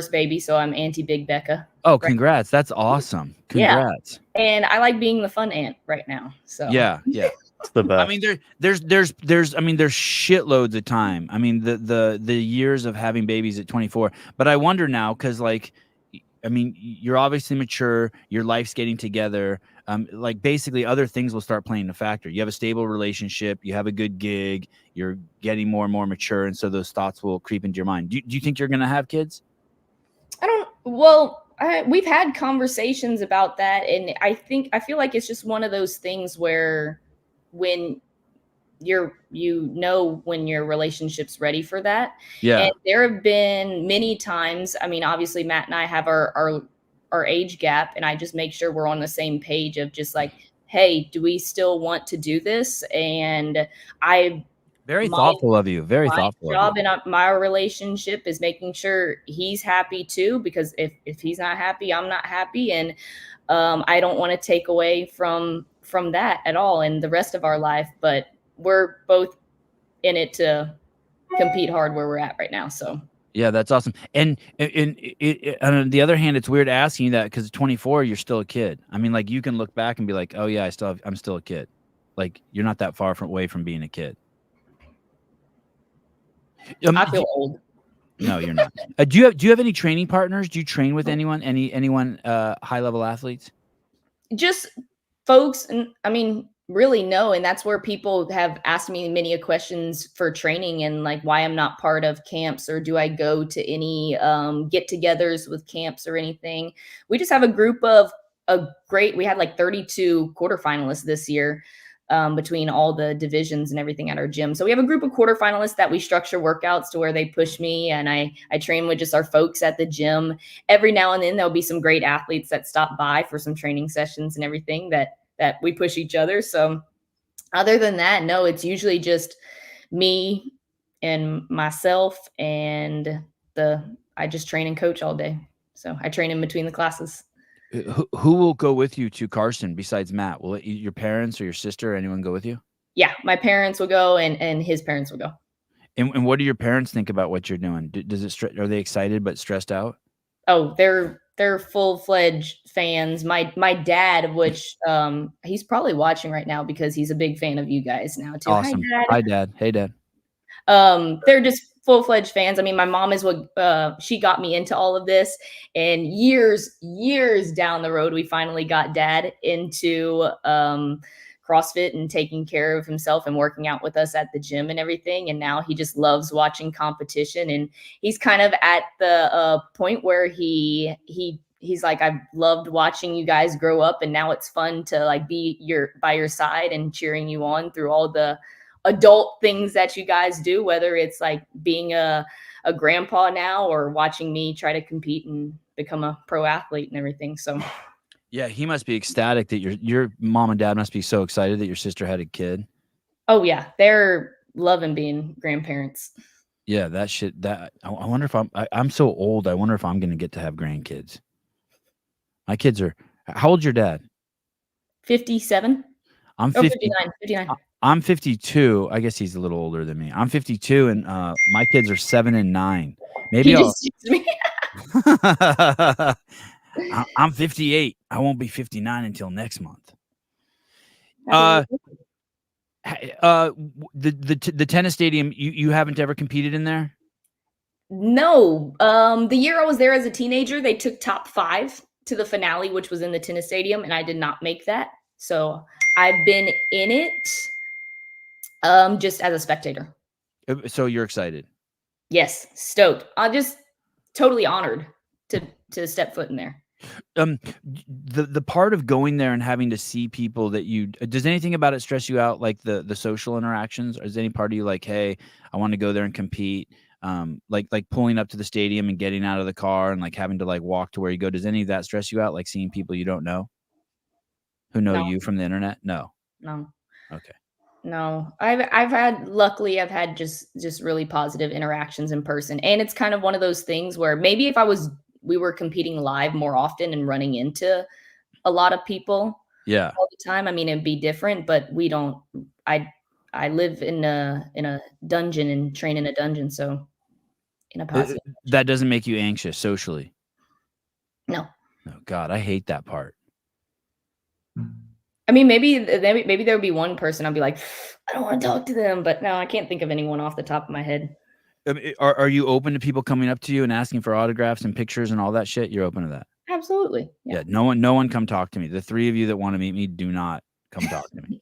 baby. So I'm Auntie Big Becca. Oh, congrats. That's awesome. Congrats. Yeah. And I like being the fun aunt right now. So yeah. It's the best. I mean, there's shitloads of time. I mean, the years of having babies at 24. But I wonder now, because like, I mean, you're obviously mature. Your life's getting together. Like basically, other things will start playing a factor. You have a stable relationship. You have a good gig. You're getting more and more mature, and so those thoughts will creep into your mind. Do you think you're gonna have kids? We've had conversations about that, and I feel like it's just one of those things where when when your relationship's ready for that. Yeah. And there have been many times, I mean, obviously Matt and I have our age gap, and I just make sure we're on the same page of just like, hey, do we still want to do this? And very thoughtful of you. Very thoughtful. My job in my relationship is making sure he's happy too, because if he's not happy, I'm not happy. And I don't want to take away from that at all in the rest of our life, but we're both in it to compete hard where we're at right now. So yeah, that's awesome. And on the other hand, it's weird asking you that because at 24, you're still a kid. I mean, like you can look back and be like, oh yeah, I'm still a kid. Like you're not that far away from being a kid. I feel old. No, you're not. Do you have any training partners? Do you train with anyone? Anyone high level athletes? just folks, and I mean, really no. And that's where people have asked me many questions for training and like why I'm not part of camps or do I go to any get-togethers with camps or anything. We just have a group of we had like 32 quarterfinalists this year. Between all the divisions and everything at our gym. So we have a group of quarterfinalists that we structure workouts to where they push me and I train with just our folks at the gym. Every now and then there'll be some great athletes that stop by for some training sessions and everything that we push each other. So other than that, no, it's usually just me and myself and I just train and coach all day. So I train in between the classes. Who will go with you to Carson besides Matt? Will your parents or your sister or anyone go with you? Yeah, my parents will go and his parents will go. And what do your parents think about what you're doing? Does it are they excited but stressed out? Oh, they're full-fledged fans. My dad, which he's probably watching right now because he's a big fan of you guys now too. Awesome. Hi, Dad. Hey, Dad. They're just full-fledged fans. I mean, my mom is what she got me into all of this, and years down the road, we finally got Dad into CrossFit and taking care of himself and working out with us at the gym and everything. And now he just loves watching competition, and he's kind of at the point where he's like, I've loved watching you guys grow up, and now it's fun to like be by your side and cheering you on through all the adult things that you guys do, whether it's like being a grandpa now or watching me try to compete and become a pro athlete and everything. So yeah, he must be ecstatic that your mom and dad must be so excited that your sister had a kid. Oh yeah, they're loving being grandparents. Yeah, I wonder if I'm so old. I wonder if I'm going to get to have grandkids. My kids are, how old's your dad? 57. I'm 59. I'm 52. I guess he's a little older than me. I'm 52, and my kids are 7 and 9. Maybe I'm 58. I won't be 59 until next month. The tennis stadium. You haven't ever competed in there? No. The year I was there as a teenager, they took top 5 to the finale, which was in the tennis stadium, and I did not make that. So I've been in it. Just as a spectator. So you're excited? Yes, stoked. I'm just totally honored to step foot in there. The part of going there and having to see people that does anything about it stress you out, like the social interactions? Or is any part of you like, hey, I want to go there and compete? Like pulling up to the stadium and getting out of the car and like having to like walk to where you go. Does any of that stress you out? Like seeing people you don't know who know you from the internet? No. Okay. No, luckily I've had just really positive interactions in person. And it's kind of one of those things where maybe if we were competing live more often and running into a lot of people all the time, I mean, it'd be different, but we don't, I live in a dungeon and train in a dungeon. So in a positive. That doesn't make you anxious socially? No. Oh God, I hate that part. I mean, maybe there would be one person I'd be like, I don't want to talk to them, but no, I can't think of anyone off the top of my head. Are you open to people coming up to you and asking for autographs and pictures and all that shit? You're open to that? Absolutely. Yeah. No one come talk to me. The 3 of you that want to meet me, do not come talk to me.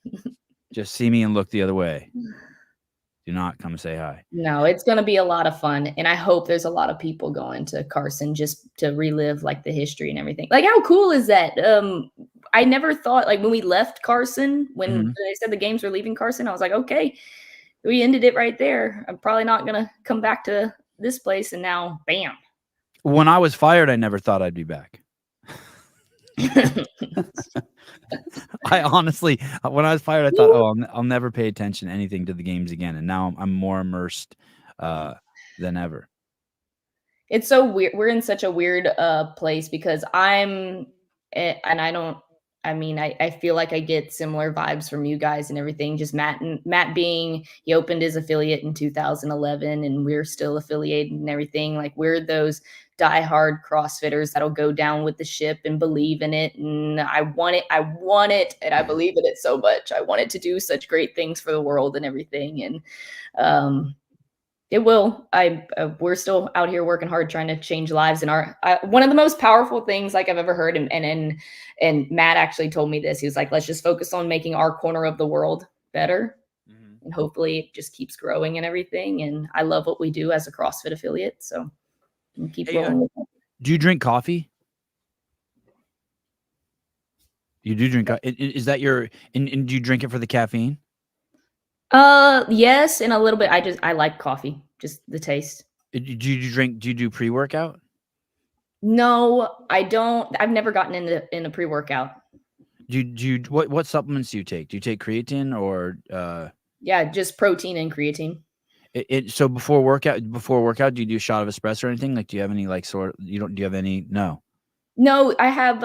Just see me and look the other way. Do not come say hi. No, it's going to be a lot of fun. And I hope there's a lot of people going to Carson just to relive like the history and everything. Like, how cool is that? I never thought, like, when we left Carson, when they said the games were leaving Carson, I was like, okay, we ended it right there. I'm probably not going to come back to this place. And now, bam. When I was fired, I never thought I'd be back. I honestly, when I was fired, I thought, oh, I'll never pay attention to anything to the games again. And now I'm more immersed than ever. It's so weird. We're in such a weird place because I feel like I get similar vibes from you guys and everything. Just Matt being, he opened his affiliate in 2011 and we're still affiliated and everything. Like, we're those diehard CrossFitters that'll go down with the ship and believe in it. And I want it. And I believe in it so much. I want it to do such great things for the world and everything. And It will. We're still out here working hard, trying to change lives. And one of the most powerful things like I've ever heard, and Matt actually told me this. He was like, "Let's just focus on making our corner of the world better, and hopefully it just keeps growing and everything." And I love what we do as a CrossFit affiliate, so we'll keep rolling with it. Do you drink coffee? You do drink. Is that your? And do you drink it for the caffeine? Yes, and a little bit. I like coffee, just the taste. Do you drink? Do you do pre-workout? No, I don't. I've never gotten into pre-workout. What supplements do you take? Do you take creatine or Yeah, just protein and creatine. So before workout, do you do a shot of espresso or anything? Like, do you have any like do you have any? No, I have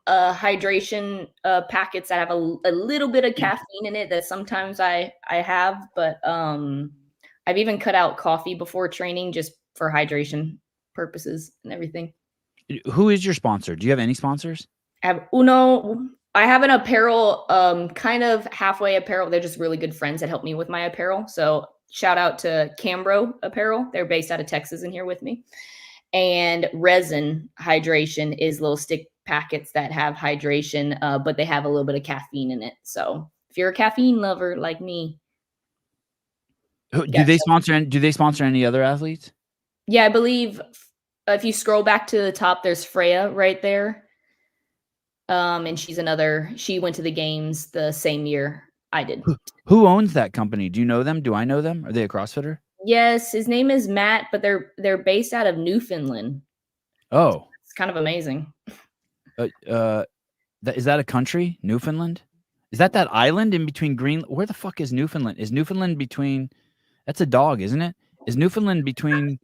hydration packets that have a little bit of caffeine in it that sometimes I have, but I've even cut out coffee before training just for hydration purposes and everything. Who is your sponsor? Do you have any sponsors? I have Uno. I have an apparel, kind of halfway apparel. They're just really good friends that help me with my apparel. So shout out to Cambro Apparel. They're based out of Texas and here with me. And Resin Hydration is little stick packets that have hydration, but they have a little bit of caffeine in it. So if you're a caffeine lover like me, do they sponsor any other athletes? Yeah, I believe if you scroll back to the top, there's Freya right there. And she went to the games the same year I did. Who owns that company? Do you know them? Do I know them? Are they a CrossFitter? Yes, his name is Matt, but they're based out of Newfoundland. Oh, it's kind of amazing. Is that a country? Newfoundland? Is that island in between Greenland? Where the fuck is Newfoundland? Is Newfoundland between? That's a dog, isn't it? Is Newfoundland between?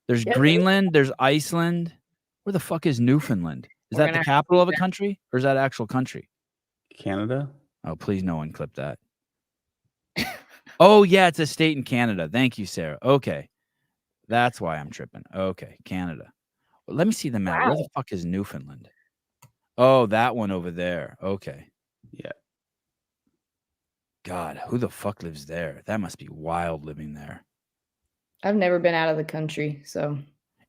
There's Greenland. There's Iceland. Where the fuck is Newfoundland? Is that the capital of a country, or is that actual country? Canada. Oh, please, no one clip that. Oh, yeah, it's a state in Canada. Thank you, Sarah. Okay. That's why I'm tripping. Okay, Canada. Well, let me see the map. Wow. Where the fuck is Newfoundland? Oh, that one over there. Okay. Yeah. God, who the fuck lives there? That must be wild living there. I've never been out of the country, so.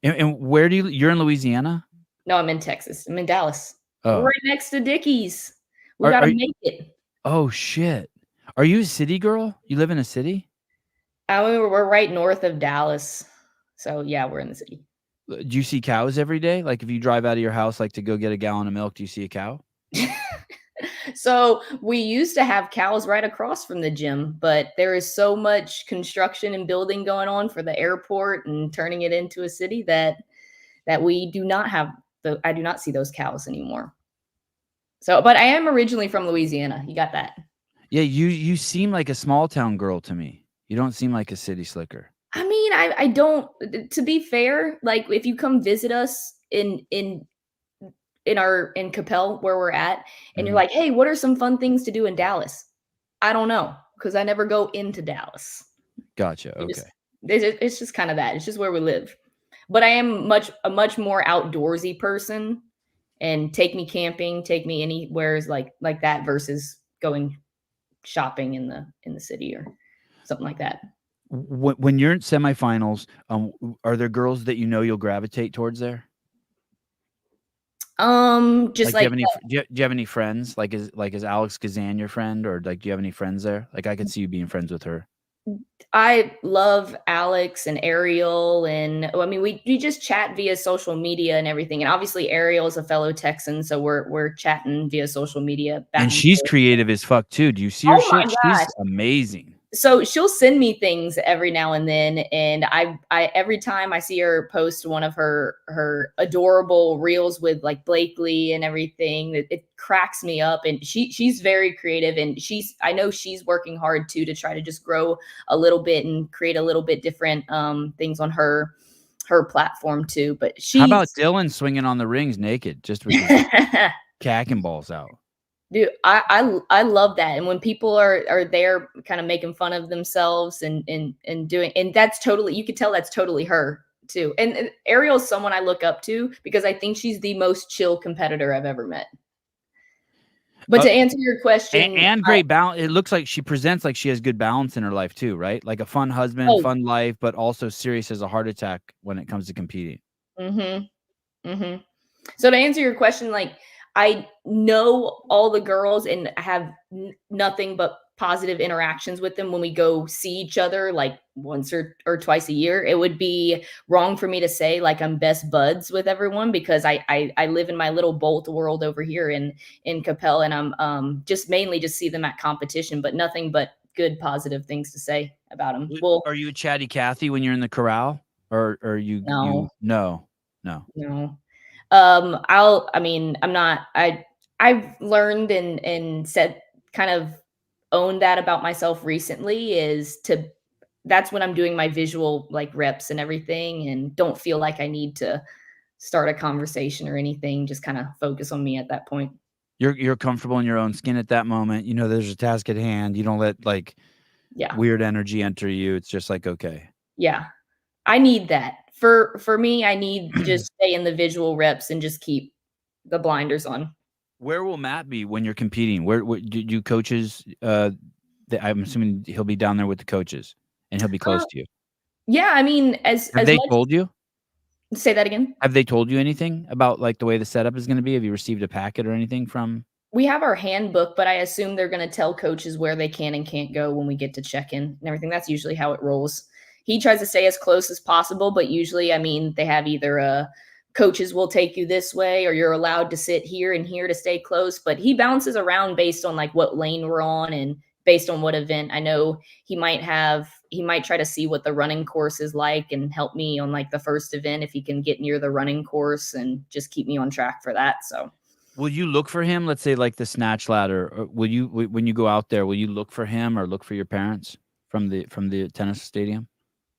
And where do you're in Louisiana? No, I'm in Texas. I'm in Dallas. Oh. We're right next to Dickies. We got to make it. Oh, shit. Are you a city girl? You live in a city? We're right north of Dallas. So, yeah, we're in the city. Do you see cows every day? Like if you drive out of your house, like to go get a gallon of milk, do you see a cow? So we used to have cows right across from the gym, but there is so much construction and building going on for the airport and turning it into a city that we do not have I do not see those cows anymore. So, but I am originally from Louisiana. You got that? Yeah, you seem like a small town girl to me. You don't seem like a city slicker. I mean, I don't. To be fair, like if you come visit us in Capel where we're at, and you're like, hey, what are some fun things to do in Dallas? I don't know because I never go into Dallas. Gotcha. Okay. It's just kind of that. It's just where we live. But I am a much more outdoorsy person, and take me camping, take me anywhere like that versus going shopping in the city or something like that. When you're in semifinals, are there girls that you know you'll gravitate towards there? Just like do you have any friends? Like is Alex Kazan your friend, or like do you have any friends there? Like I could see you being friends with her. I love Alex and Ariel, and I mean we just chat via social media and everything. And obviously Ariel is a fellow Texan, so we're chatting via social media. And she's creative as fuck too. Do you see her shit? She's amazing. So she'll send me things every now and then, and I every time I see her post one of her adorable reels with like Blakely and everything, it cracks me up. And she's very creative, and I know she's working hard too to try to just grow a little bit and create a little bit different things on her platform too. But how about Dylan swinging on the rings naked just with his cack and balls out? Dude, I love that. And when people are there kind of making fun of themselves and doing, and that's totally, you could tell that's totally her too. And Ariel's someone I look up to because I think she's the most chill competitor I've ever met. But to answer your question, and great balance. It looks like she presents like she has good balance in her life too, right? Like a fun husband, Oh. fun life, but also serious as a heart attack when it comes to competing. So to answer your question, like I know all the girls and have nothing but positive interactions with them when we go see each other like once or twice a year. It would be wrong for me to say like I'm best buds with everyone because I live in my little Bolt world over here in Capel, and I'm just mainly just see them at competition, but nothing but good positive things to say about them. Well, Are you a chatty Cathy when you're in the corral, or you No. no. no. I'm not, I've learned and said, kind of owned that about myself recently is to, that's when I'm doing my visual like reps and everything and don't feel like I need to start a conversation or anything, just kind of focus on me at that point. You're comfortable in your own skin at that moment. You know, there's a task at hand. You don't let like Yeah. weird energy enter you. It's just like, okay. Yeah. I need that. For me, I need to just stay in the visual reps and just keep the blinders on. Where will Matt be when you're competing? Where do coaches? I'm assuming he'll be down there with the coaches, and he'll be close to you. Yeah, I mean, Have as they much. told you? Say that again. Have they told you anything about like the way the setup is going to be? Have you received a packet or anything from? We have our handbook, but I assume they're going to tell coaches where they can and can't go when we get to check in and everything. That's usually how it rolls. He tries to stay as close as possible, but usually, I mean, they have either coaches will take you this way or you're allowed to sit here and here to stay close. But he bounces around based on like what lane we're on and based on what event. I know he might try to see what the running course is like and help me on like the first event if he can get near the running course and just keep me on track for that. So. Will you look for him? Let's say like the snatch ladder. Or will you when you go out there? Will you look for him or look for your parents from the tennis stadium?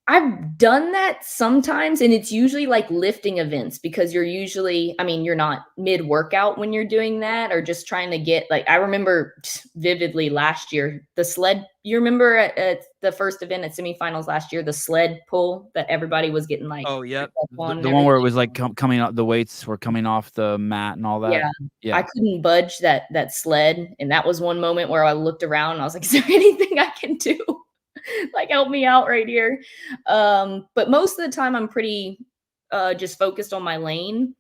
I've done that sometimes, and it's usually like lifting events because you're usually, I mean, you're not mid workout when you're doing that or just trying to get like, I remember vividly last year, the sled, you remember at the first event at semifinals last year, the sled pull that everybody was getting like, Oh, yeah. on The one where it was like coming out, the weights were coming off the mat and all that. Yeah. Yeah. I couldn't budge that sled. And that was one moment where I looked around and I was like, is there anything I can do? Like help me out right here. But most of the time I'm pretty just focused on my lane,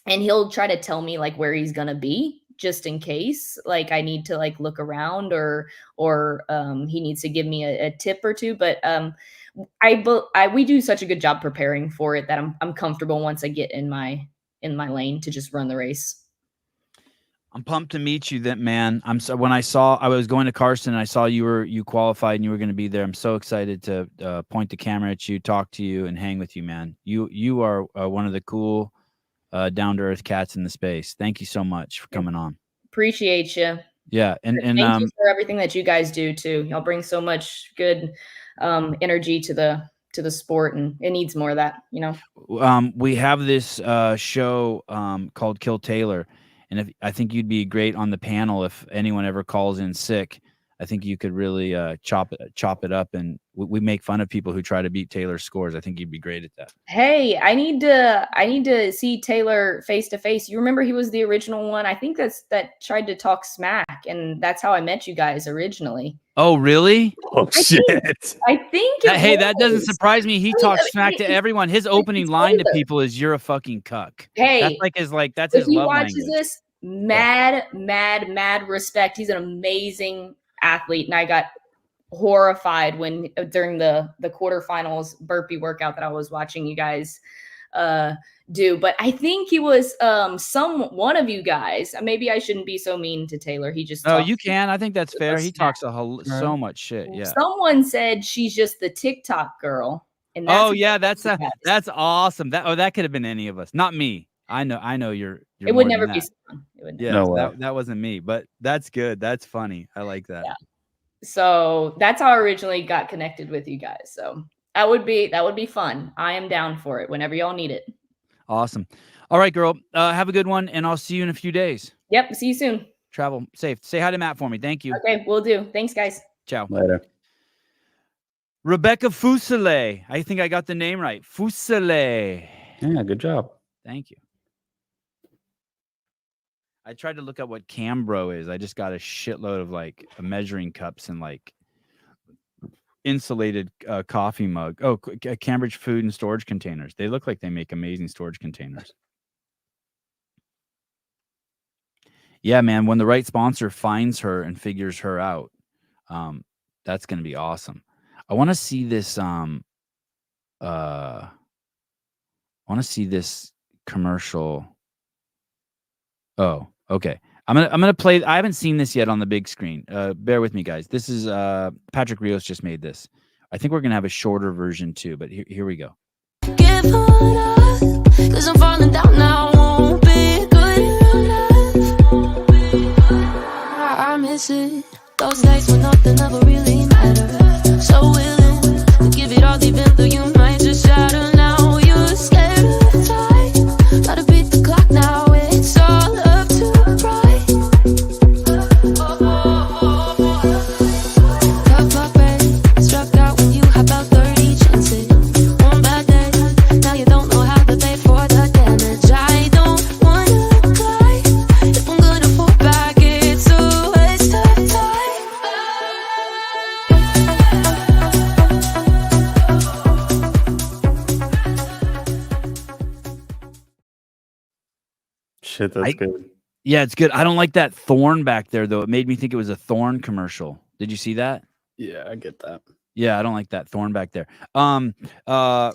and he'll try to tell me like where he's gonna be just in case like I need to like look around or he needs to give me a tip or two. But we do such a good job preparing for it that I'm comfortable once I get in my lane to just run the race. I'm pumped to meet you, that man. When I was going to Carson and I saw you qualified and you were going to be there. I'm so excited to point the camera at you, talk to you, and hang with you, man. You are one of the cool, down to earth cats in the space. Thank you so much for coming on. Appreciate you. Yeah, and thank you for everything that you guys do too. Y'all bring so much good energy to the sport, and it needs more of that. You know. We have this show called Kill Taylor. And I think you'd be great on the panel if anyone ever calls in sick. I think you could really chop it up, and we make fun of people who try to beat Taylor's scores. I think you'd be great at that. Hey, I need to see Taylor face to face. You remember he was the original one? I think that tried to talk smack, and that's how I met you guys originally. Oh, really? Oh, shit. I think hey, that doesn't surprise me. He talks smack to everyone. His opening line to people is "You're a fucking cuck." Hey, that's his love language. If he watches this, mad respect. He's an amazing athlete, and I got horrified when during the quarterfinals burpee workout that I was watching you guys do. But I think he was one of you guys. Maybe I shouldn't be so mean to Taylor. He just you can. I think that's fair. He talks so much shit. Yeah. Someone said she's just the TikTok girl. And that's that's awesome. That could have been any of us, not me. I know you're it would never be someone. It would never. Yeah, that wasn't me, but that's good. That's funny. I like that. Yeah. So that's how I originally got connected with you guys. So that would be fun. I am down for it whenever y'all need it. Awesome. All right, girl. Have a good one, and I'll see you in a few days. Yep. See you soon. Travel safe. Say hi to Matt for me. Thank you. Okay, will do. Thanks, guys. Ciao. Later. Rebecca Fuselier. I think I got the name right. Fuselier. Yeah, good job. Thank you. I tried to look up what Cambro is. I just got a shitload of like measuring cups and like insulated coffee mug. Oh, Cambridge food and storage containers. They look like they make amazing storage containers. Yeah, man. When the right sponsor finds her and figures her out, that's going to be awesome. I want to see this. I want to see this commercial. Oh, okay. I'm gonna play. I haven't seen this yet on the big screen. Bear with me, guys. This is Patrick Rios just made this. I think we're gonna have a shorter version too, but here we go. Give on us, 'cause I'm falling down now. Won't be good enough. I miss it. Those days when nothing ever really mattered. So willing to give it all, even though you might just shatter. Now you're scared of time. Gotta beat the clock now. It's all up to pride. Tough luck, babe. Struck out when you had about 30 chances. One bad day, now you don't know how to pay for the damage. I don't wanna cry. If I'm gonna fall back, it's a waste of time. Shit, that's good. Yeah, it's good. I don't like that thorn back there though. It made me think it was a Thorn commercial. Did you see that? Yeah, I get that. Yeah, I don't like that thorn back there. But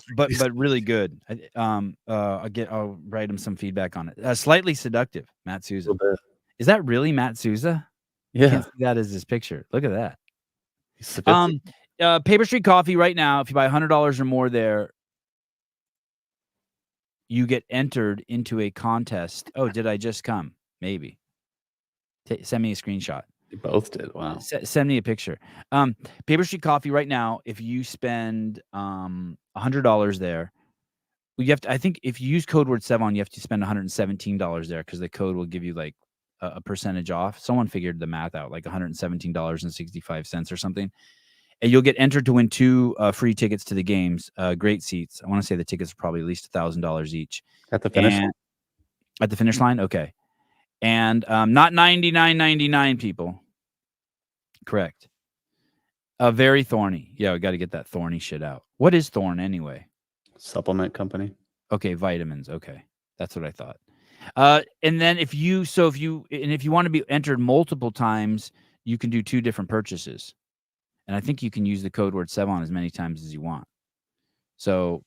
really good. I'll write him some feedback on it. Slightly seductive, Matt Souza. Is that really Matt Souza? Yeah. Can't see that as his picture. Look at that. He's seductive. Paper Street Coffee right now. If you buy $100 or more there, you get entered into a contest. Oh, did I just come? Maybe. Send me a screenshot. You both did. Wow. Send me a picture. Paper Street Coffee right now. If you spend $100 there, you have to. I think if you use code word Sevon, you have to spend $117 there because the code will give you like a percentage off. Someone figured the math out, like $117.65 or something. And you'll get entered to win 2 free tickets to the games. Great seats. I want to say the tickets are probably at least $1,000 each. At the finish line? At the finish line? Okay. And not $99.99, people. Correct. Very thorny. Yeah, we got to get that thorny shit out. What is Thorn anyway? Supplement company. Okay, vitamins. Okay, that's what I thought. And then if you want to be entered multiple times, you can do 2 different purchases. And I think you can use the code word Sevon as many times as you want. So,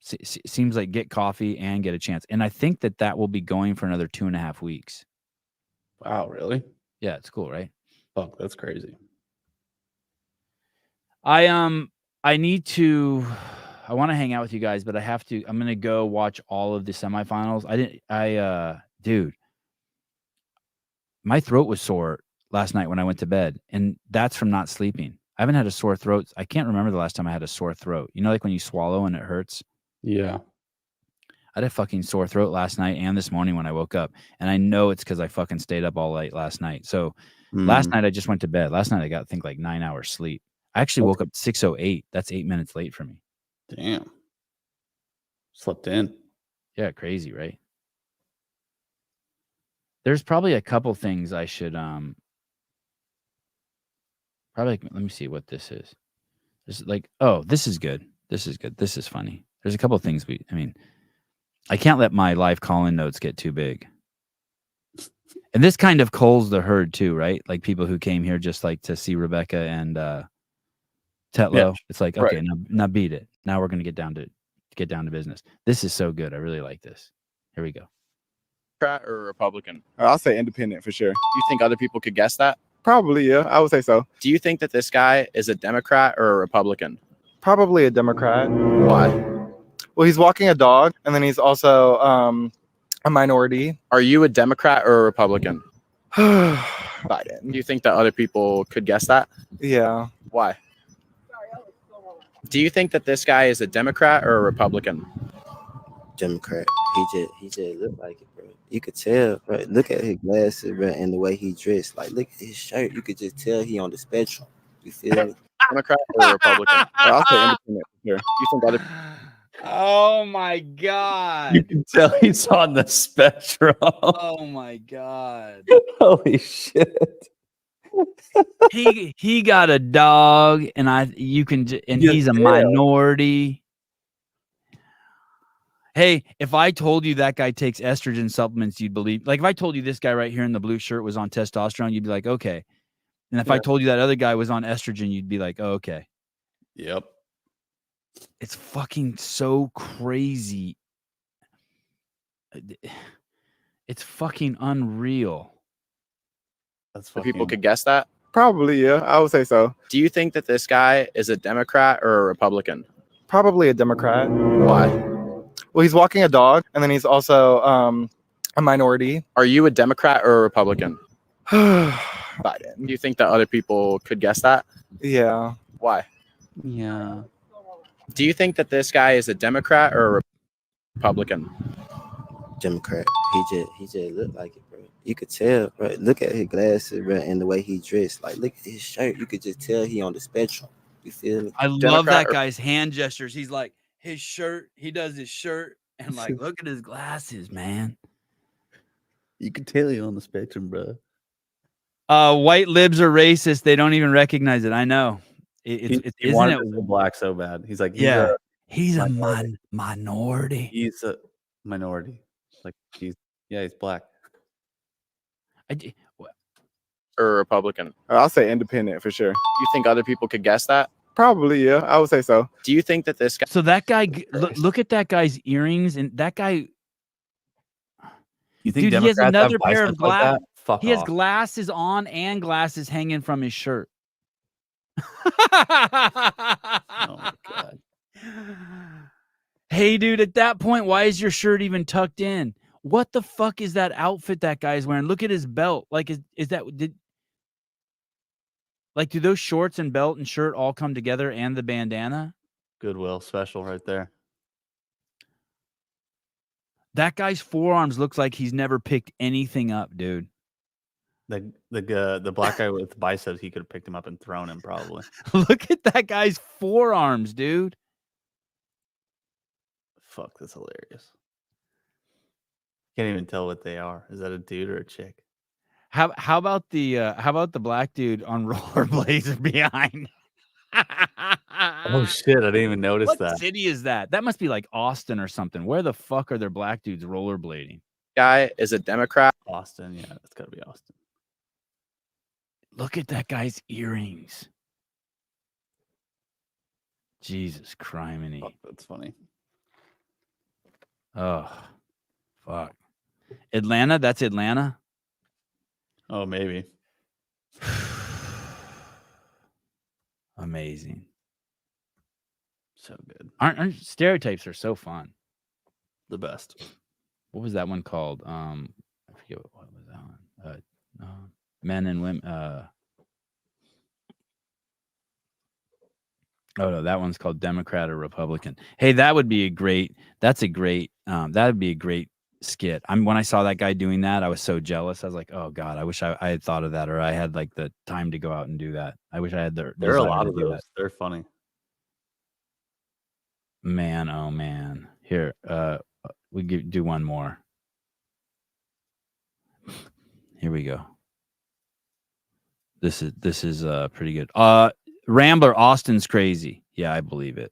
seems like get coffee and get a chance. And I think that will be going for another 2.5 weeks. Wow, really? Yeah, it's cool, right? Fuck, that's crazy. I want to hang out with you guys, but I have to. I'm gonna go watch all of the semifinals. Dude, my throat was sore last night when I went to bed, and that's from not sleeping. I haven't had a sore throat. I can't remember the last time I had a sore throat. You know, like when you swallow and it hurts? Yeah. I had a fucking sore throat last night and this morning when I woke up. And I know it's because I fucking stayed up all late last night. So last night I just went to bed. Last night I got, I think, like 9 hours sleep. I actually woke up 6:08. That's 8 minutes late for me. Damn. Slept in. Yeah, crazy, right? There's probably a couple things I should probably, let me see what this is. This is like, oh, this is good. This is good. This is funny. There's a couple of things I can't let my live call-in notes get too big. And this kind of culls the herd too, right? Like people who came here just like to see Rebecca and Tetlow. Yeah, it's like, okay, now beat it. Now we're going to get down to business. This is so good. I really like this. Here we go. Democrat or Republican? I'll say independent for sure. Do you think other people could guess that? Probably, yeah. I would say so. Do you think that this guy is a Democrat or a Republican? Probably a Democrat. Why? Well, he's walking a dog, and then he's also a minority. Are you a Democrat or a Republican? Biden. Do you think that other people could guess that? Yeah. Why? Do you think that this guy is a Democrat or a Republican? Democrat. He just looked like it, bro. You could tell, bro. Look at his glasses, bro, and the way he dressed. Like, look at his shirt. You could just tell he on the spectrum. You feel me? Democrat or Republican? I'll say independent for sure. You think other Oh my You god. can tell he's on the spectrum. Oh my god. Holy shit. He got a dog, and he's a minority. Hey, if I told you that guy takes estrogen supplements, you'd believe. Like if I told you this guy right here in the blue shirt was on testosterone, you'd be like, okay. And if I told you that other guy was on estrogen, you'd be like, oh, okay. Yep. It's fucking so crazy. It's fucking unreal. That's So fucking... people could guess that. Probably, yeah. I would say so. Do you think that this guy is a Democrat or a Republican? Probably a Democrat. Why? Well, he's walking a dog, and then he's also a minority. Are you a Democrat or a Republican? Biden. Do you think that other people could guess that? Yeah. Why? Yeah. Do you think that this guy is a Democrat or a Republican? Democrat. He just looked like it, bro. You could tell, bro. Look at his glasses, bro, and the way he dressed. Like, look at his shirt. You could just tell he on the spectrum. You feel me? I love Democrat that or- guy's hand gestures. He's like his shirt. He does his shirt and like look at his glasses, man. You can tell he's on the spectrum, bro. White libs are racist. They don't even recognize it. I know. He Isn't wanted it? to be black so bad. He's like, Yeah. he's He's a minority. minority. He's a minority. Like he's black. Or a Republican? I'll say independent for sure. You think other people could guess that? Probably, yeah. I would say so. Do you think that this guy? So that guy, look at that guy's earrings, and that guy. You think Dude, he has Democrats have another pair of biceps like that? Fuck He has off. glasses on and glasses hanging from his shirt. Oh my god. Hey, dude, at that point, why is your shirt even tucked in? What the fuck is that outfit that guy's wearing? Look at his belt. Like, do those shorts and belt and shirt all come together and the bandana? Goodwill special right there. That guy's forearms looks like he's never picked anything up, dude. The black guy with biceps, he could have picked him up and thrown him probably. Look at that guy's forearms, dude. Fuck, that's hilarious. Can't even tell what they are. Is that a dude or a chick? How about the black dude on rollerblades behind? Oh shit, I didn't even notice What that. city is that? That must be like Austin or something. Where the fuck are there black dudes rollerblading? Guy is a Democrat. Austin, yeah, that's gotta be Austin. Look at that guy's earrings. Jesus criminy. Fuck, that's funny. Oh, fuck. Atlanta? That's Atlanta? Oh, maybe. Amazing. So good. Aren't stereotypes are so fun. The best. What was that one called? I forget what was that one. Men and women. Oh no, that one's called Democrat or Republican. Hey, that would be a great. That would be a great skit. When I saw that guy doing that, I was so jealous. I was like, oh god, I wish I had thought of that, or I had like the time to go out and do that. I wish I had the. There are a desire lot to of do those. that. They're funny. Man, oh man. Here, we do one more. Here we go. This is pretty good. Rambler Austin's crazy. Yeah, I believe it.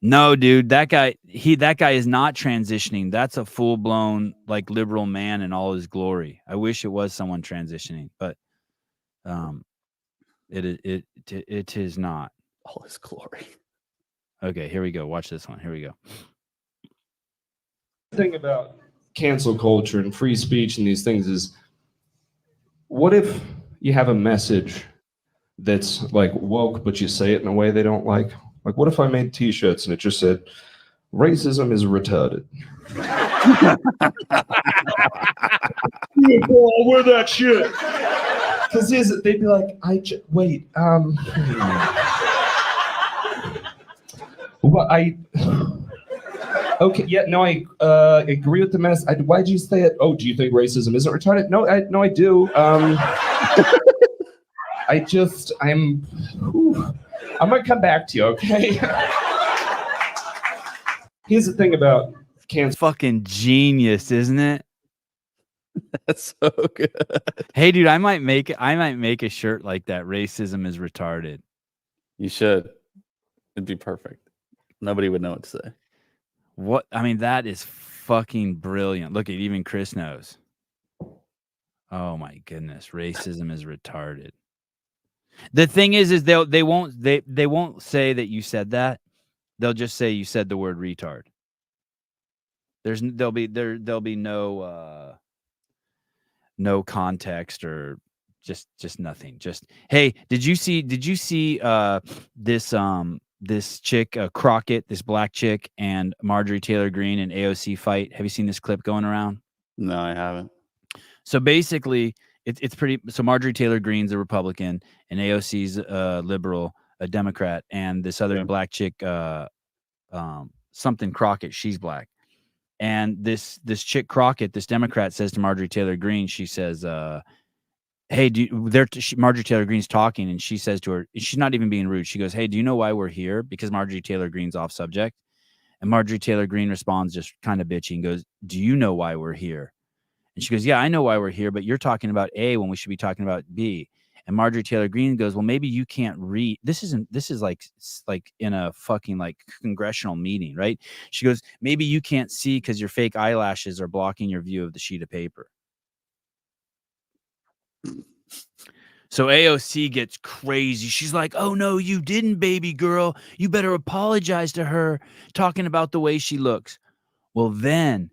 No, dude, that guy is not transitioning. That's a full-blown like liberal man in all his glory. I wish it was someone transitioning, but it is not. All his glory. Okay, here we go. Watch this one. Here we go. The thing about cancel culture and free speech and these things is, what if you have a message that's like woke, but you say it in a way they don't like? Like, what if I made t-shirts and it just said, racism is retarded? I'll wear that shit. Because they'd be like, wait, well, okay, yeah, no, I agree with the mess. Why'd you say it? Oh, do you think racism isn't retarded? No, I do. I'm gonna come back to you, okay? Here's the thing about It's cancel. fucking genius, isn't it? That's so good. Hey, dude, I might make a shirt like that. Racism is retarded. You should. It'd be perfect. Nobody would know what to say. What? I mean, that is fucking brilliant. Look at even Chris knows. Oh my goodness, racism is retarded. The thing is they won't say that you said that. They'll just say you said the word retard. There'll be no context or just nothing. Just, hey, did you see this chick Crockett, this black chick, and Marjorie Taylor Greene and AOC fight? Have you seen this clip going around? No, I haven't. So basically, it's pretty. So Marjorie Taylor Greene's a Republican, and AOC's a liberal, a Democrat, and this other black chick, something Crockett, she's black. And this chick Crockett, this Democrat, says to Marjorie Taylor Greene, she says, "Hey, Marjorie Taylor Greene's talking, and she says to her, she's not even being rude. She goes, 'Hey, do you know why we're here?' Because Marjorie Taylor Greene's off subject." And Marjorie Taylor Greene responds just kind of bitchy and goes, "Do you know why we're here?" And she goes, "Yeah, I know why we're here, but you're talking about A when we should be talking about B." And Marjorie Taylor Greene goes, "Well, maybe you can't read. This is like in a fucking like congressional meeting, right?" She goes, "Maybe you can't see because your fake eyelashes are blocking your view of the sheet of paper." So AOC gets crazy. She's like, "Oh no, you didn't, baby girl. You better apologize to her," talking about the way she looks. Well, then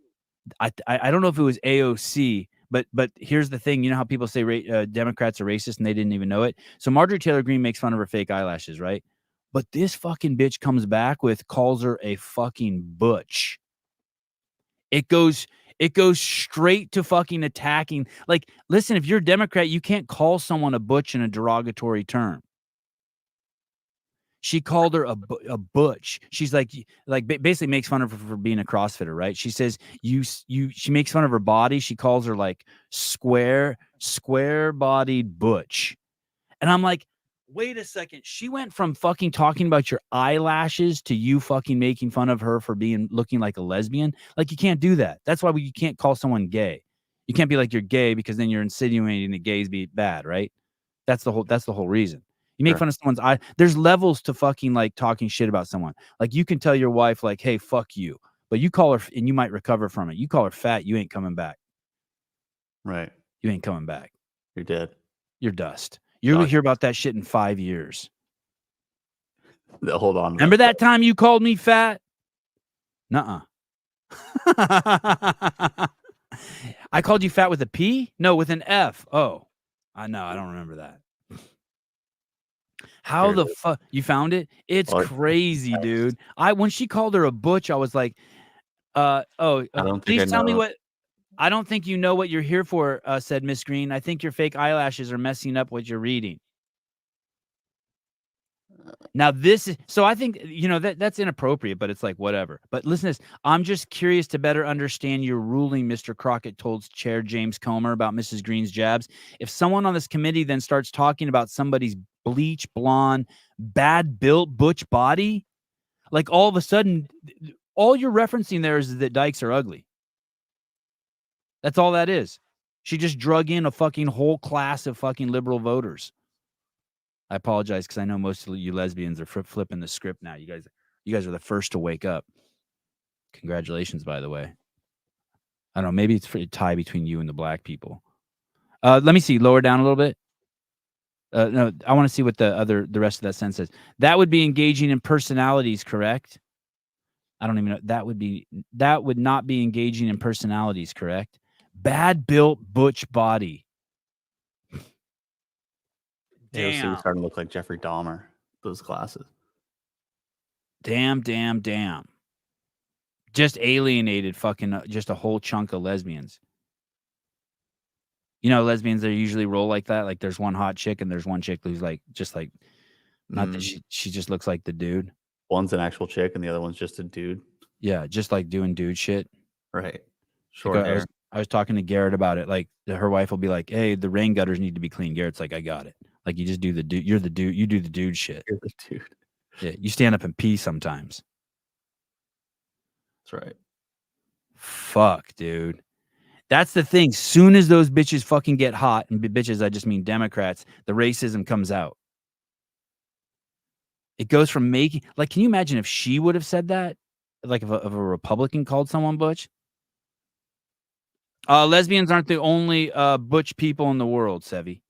I don't know if it was AOC, but here's the thing. You know how people say Democrats are racist and they didn't even know it? So Marjorie Taylor Greene makes fun of her fake eyelashes, right? But this fucking bitch comes back calls her a fucking butch. It goes straight to fucking attacking. Like, listen, if you're a Democrat, you can't call someone a butch in a derogatory term. She called her a butch. She's like basically makes fun of her for being a CrossFitter, right? She says she makes fun of her body. She calls her like square bodied butch. And I'm like, wait a second. She went from fucking talking about your eyelashes to you fucking making fun of her for looking like a lesbian. Like, you can't do that. That's why you can't call someone gay. You can't be like you're gay because then you're insinuating that gays be bad, right? That's the whole reason. You make fun of someone's eye. There's levels to fucking like talking shit about someone. Like, you can tell your wife like, "Hey, fuck you," but you call her and you might recover from it. You call her fat, you ain't coming back. Right. You ain't coming back. You're dead. You're dust. You're gonna hear about that shit in 5 years. Hold on. Remember that time you called me fat? Nuh-uh. I called you fat with a P? No, with an F. Oh, I know. I don't remember that. How the fuck you found it? It's crazy, dude. When she called her a butch, I was like, please tell me what. I don't think you know what you're here for, said Miss Green. I think your fake eyelashes are messing up what you're reading. Now so I think, that's inappropriate, but it's like, whatever. But listen to this. I'm just curious to better understand your ruling, Mr. Crockett told Chair James Comer about Mrs. Green's jabs. If someone on this committee then starts talking about somebody's bleach blonde, bad built butch body, like all of a sudden, all you're referencing there is that dykes are ugly. That's all that is. She just drug in a fucking whole class of fucking liberal voters. I apologize because I know most of you lesbians are flipping the script now. You guys are the first to wake up. Congratulations, by the way. I don't know. Maybe it's a tie between you and the black people. Let me see. Lower down a little bit. No, I want to see what the rest of that sentence says. That would be engaging in personalities, correct? I don't even know. That would not be engaging in personalities, correct? Bad built butch body. AOC was starting to look like Jeffrey Dahmer, those glasses. Damn. Just alienated fucking just a whole chunk of lesbians. You know, lesbians, they usually roll like that. Like, there's one hot chick and there's one chick who's like, just like, not that she just looks like the dude. One's an actual chick and the other one's just a dude. Yeah, just like doing dude shit. Right. Short hair. I was talking to Garrett about it. Like, her wife will be like, "Hey, the rain gutters need to be clean." Garrett's like, "I got it." Like, you just do the dude. You're the dude. You do the dude shit. You're the dude. Yeah, you stand up and pee sometimes. That's right. Fuck, dude. That's the thing. Soon as those bitches fucking get hot, and bitches, I just mean Democrats, the racism comes out. It goes from making, like, can you imagine if she would have said that? Like, if a Republican called someone butch? Lesbians aren't the only butch people in the world, Sevi.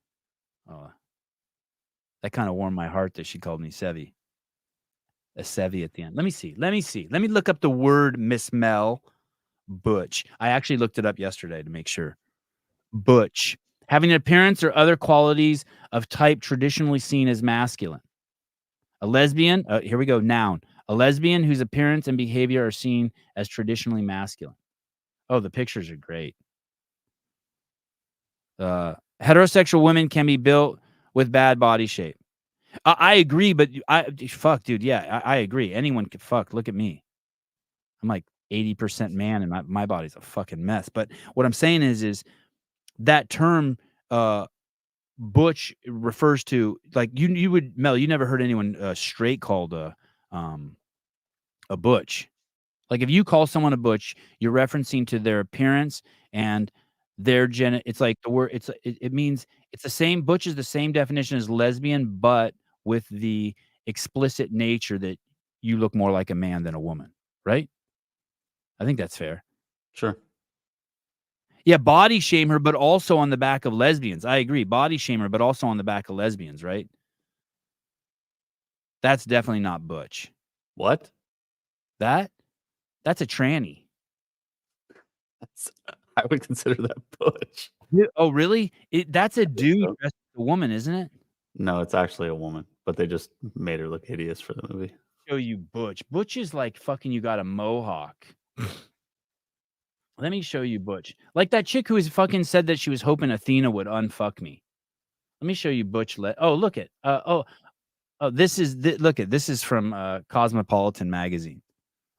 That kind of warmed my heart that she called me Sevi. A Sevi at the end. Let me see. Let me look up the word Miss Mel. Butch. I actually looked it up yesterday to make sure. Butch. Having an appearance or other qualities of type traditionally seen as masculine. A lesbian, here we go, noun. A lesbian whose appearance and behavior are seen as traditionally masculine. Oh, the pictures are great. Heterosexual women can be built with bad body shape. I agree, but fuck, dude. Yeah, I agree. Anyone could fuck. Look at me. I'm like 80% man, and my body's a fucking mess. But what I'm saying is that term, butch, refers to, like, you would, Mel, you never heard anyone straight called a butch. Like, if you call someone a butch, you're referencing to their appearance and their it's like the word, it means it's the same. Butch is the same definition as lesbian, but with the explicit nature that you look more like a man than a woman, right? I think that's fair. Sure. Yeah, body shame her, but also on the back of lesbians. I agree. Body shame her, but also on the back of lesbians, right? That's definitely not butch. What? That's a tranny. I would consider that butch. Oh, really? That's a dude so. dressed as a woman, isn't it? No, it's actually a woman, but they just made her look hideous for the movie. Show you Butch. Butch is like fucking you got a mohawk. Let me show you Butch. Like that chick who was fucking said that she was hoping Athena would unfuck me. Let me show you Butch. Oh, look at. This is this is from Cosmopolitan magazine.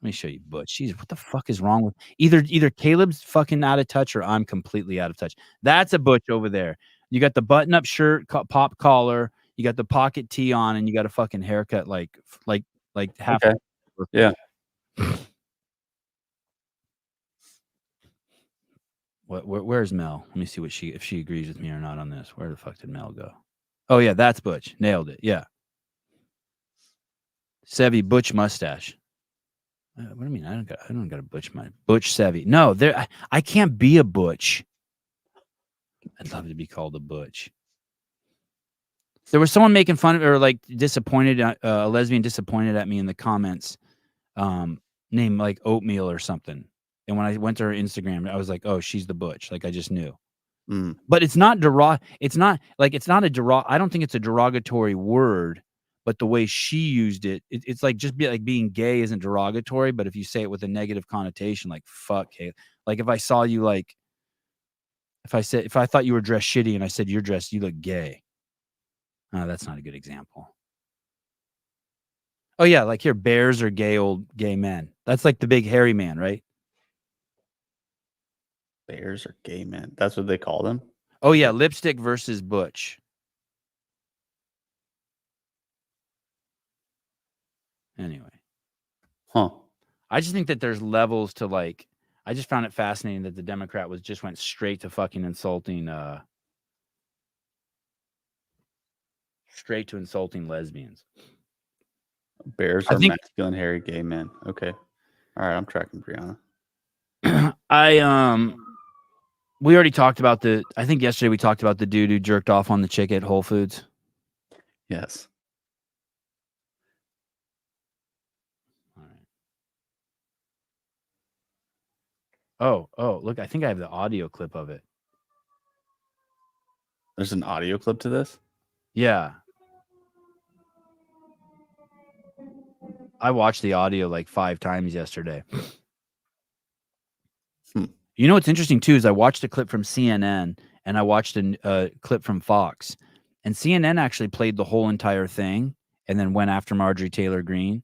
Let me show you Butch. Jeez, what the fuck is wrong with either Caleb's fucking out of touch or I'm completely out of touch. That's a Butch over there. You got the button-up shirt, pop collar. You got the pocket tee on, and you got a fucking haircut like half. Okay. Yeah. Where's Mel? Let me see if she agrees with me or not on this. Where the fuck did Mel go? Oh yeah, that's Butch. Nailed it. Yeah. Sevi Butch mustache. What do you mean? I don't got a Butch Sevi. No, I can't be a Butch. I'd love to be called a Butch. There was someone making fun of, or like disappointed, a lesbian disappointed at me in the comments, named like Oatmeal or something. And when I went to her Instagram, I was like, oh, she's the Butch. Like I just knew. But it's not I don't think it's a derogatory word, but the way she used it's like just being gay isn't derogatory, but if you say it with a negative connotation, like fuck, hey, like if I saw you, like if I thought you were dressed shitty and I said you look gay. Oh, that's not a good example. Oh yeah, like here, bears are gay men. That's like the big hairy man, right? Bears are gay men. That's what they call them? Oh yeah, lipstick versus Butch. Anyway. Huh. I just think that there's levels to, like, I just found it fascinating that the Democrat went straight to fucking insulting lesbians. Bears are masculine, hairy, gay men. Okay. All right, I'm tracking Brianna. We already talked about I think yesterday we talked about the dude who jerked off on the chick at Whole Foods. Yes. All right. Oh, look, I think I have the audio clip of it. There's an audio clip to this? Yeah. I watched the audio like 5 times yesterday. You know what's interesting too is I watched a clip from CNN and I watched a clip from Fox, and CNN actually played the whole entire thing and then went after Marjorie Taylor Greene,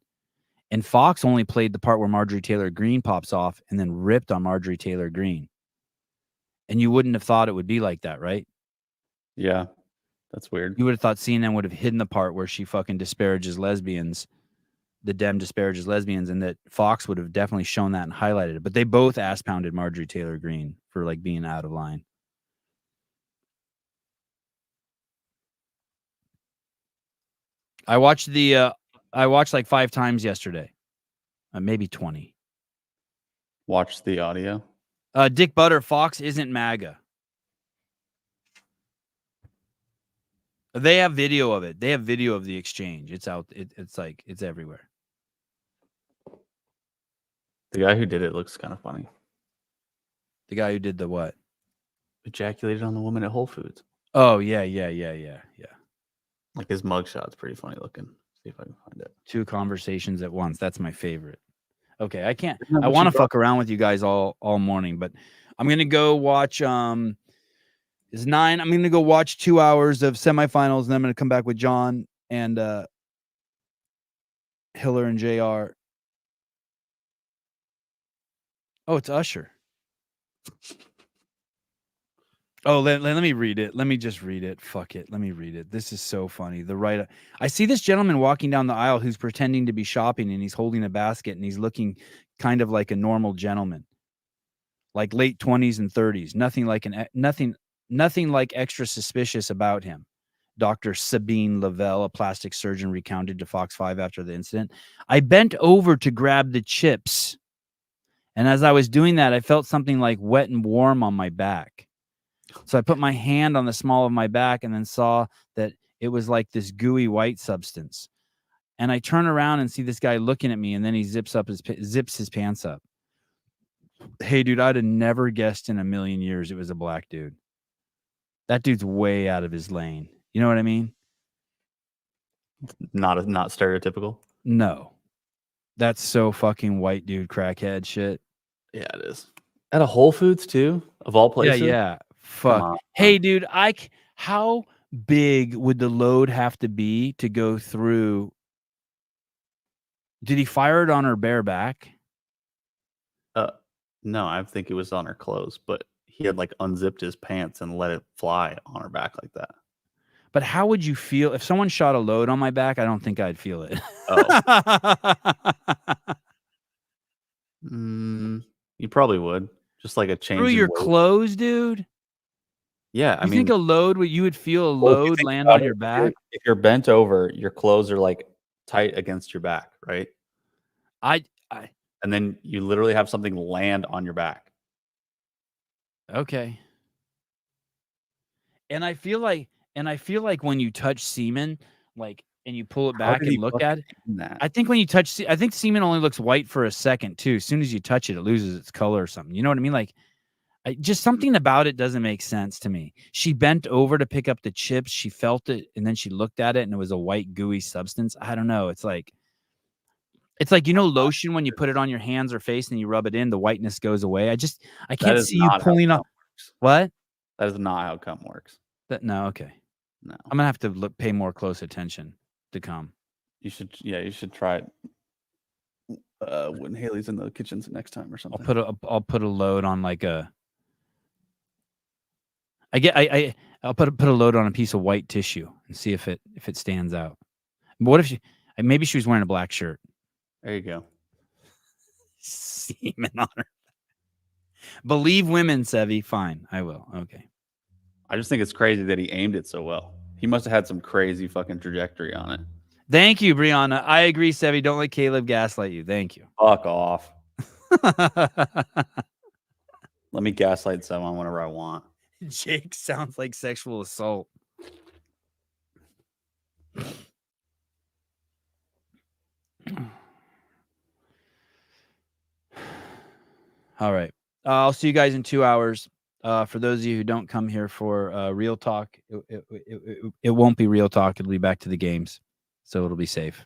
and Fox only played the part where Marjorie Taylor Greene pops off and then ripped on Marjorie Taylor Greene. And you wouldn't have thought it would be like that, right? Yeah, that's weird. You would have thought CNN would have hidden the part where she fucking disparages lesbians the Dem disparages lesbians, and that Fox would have definitely shown that and highlighted it. But they both ass pounded Marjorie Taylor Greene for like being out of line. I watched like 5 times yesterday, maybe 20. Watch the audio. Dick Butter, Fox isn't MAGA. They have video of it. They have video of the exchange. It's out. It's like it's everywhere. The guy who did it looks kind of funny. The guy who did the what? Ejaculated on the woman at Whole Foods. Oh yeah. Like his mugshot's pretty funny looking. See if I can find it. 2 conversations at once. That's my favorite. Okay, I can't. I want to fuck around with you guys all morning, but I'm gonna go watch. It's 9. I'm gonna go watch 2 hours of semifinals, and then I'm gonna come back with John and Hiller and JR. Oh, it's Usher. Oh, let me read it. Let me just read it. Fuck it. Let me read it. This is so funny. I see this gentleman walking down the aisle who's pretending to be shopping, and he's holding a basket, and he's looking kind of like a normal gentleman, like late 20s and 30s. Nothing like extra suspicious about him. Dr. Sabine Lavelle, a plastic surgeon, recounted to Fox 5 after the incident. I bent over to grab the chips, and as I was doing that, I felt something like wet and warm on my back. So I put my hand on the small of my back and then saw that it was like this gooey white substance. And I turn around and see this guy looking at me, and then he zips his pants up. Hey, dude, I'd have never guessed in a million years it was a black dude. That dude's way out of his lane. You know what I mean? Not stereotypical. No. That's so fucking white dude crackhead shit. Yeah, it is. At a Whole Foods too, of all places. Yeah. Fuck. Hey, dude, how big would the load have to be to go through? Did he fire it on her bare back? No, I think it was on her clothes, but he had like unzipped his pants and let it fly on her back like that. But how would you feel if someone shot a load on my back? I don't think I'd feel it. You probably would. Just like a change through your clothes, dude. Yeah, I mean, think a load? You would feel a load land on your back? If you're bent over, your clothes are like tight against your back, right? And then you literally have something land on your back. Okay. And I feel like when you touch semen, like, and you pull it back and look at it, I think when you touch, I think semen only looks white for a second too. As soon as you touch it, it loses its color or something. You know what I mean? Like, just something about it doesn't make sense to me. She bent over to pick up the chips. She felt it, and then she looked at it, and it was a white gooey substance. I don't know. It's like lotion when you put it on your hands or face and you rub it in, the whiteness goes away. I can't see you pulling up. What? That is not how cum works. No, okay. No. I'm gonna have to pay more close attention to cum. You should try it when Haley's in the kitchen next time or something. I'll put a load on like a. I'll put a load on a piece of white tissue and see if it stands out. But what if maybe she was wearing a black shirt? There you go. Semen on her. Believe women, Sevi. Fine, I will. Okay. I just think it's crazy that he aimed it so well. He must have had some crazy fucking trajectory on it. Thank you, Brianna. I agree, Sevi. Don't let Caleb gaslight you. Thank you. Fuck off. Let me gaslight someone whenever I want. Jake sounds like sexual assault. All right. I'll see you guys in 2 hours. For those of you who don't come here for real talk, it won't be real talk. It'll be back to the games. So it'll be safe.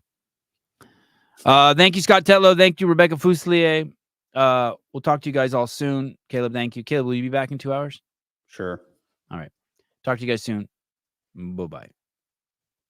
Thank you, Scott Tetlow. Thank you, Rebecca Fuselier. We'll talk to you guys all soon. Caleb, thank you. Caleb, will you be back in 2 hours? Sure. All right. Talk to you guys soon. Bye-bye.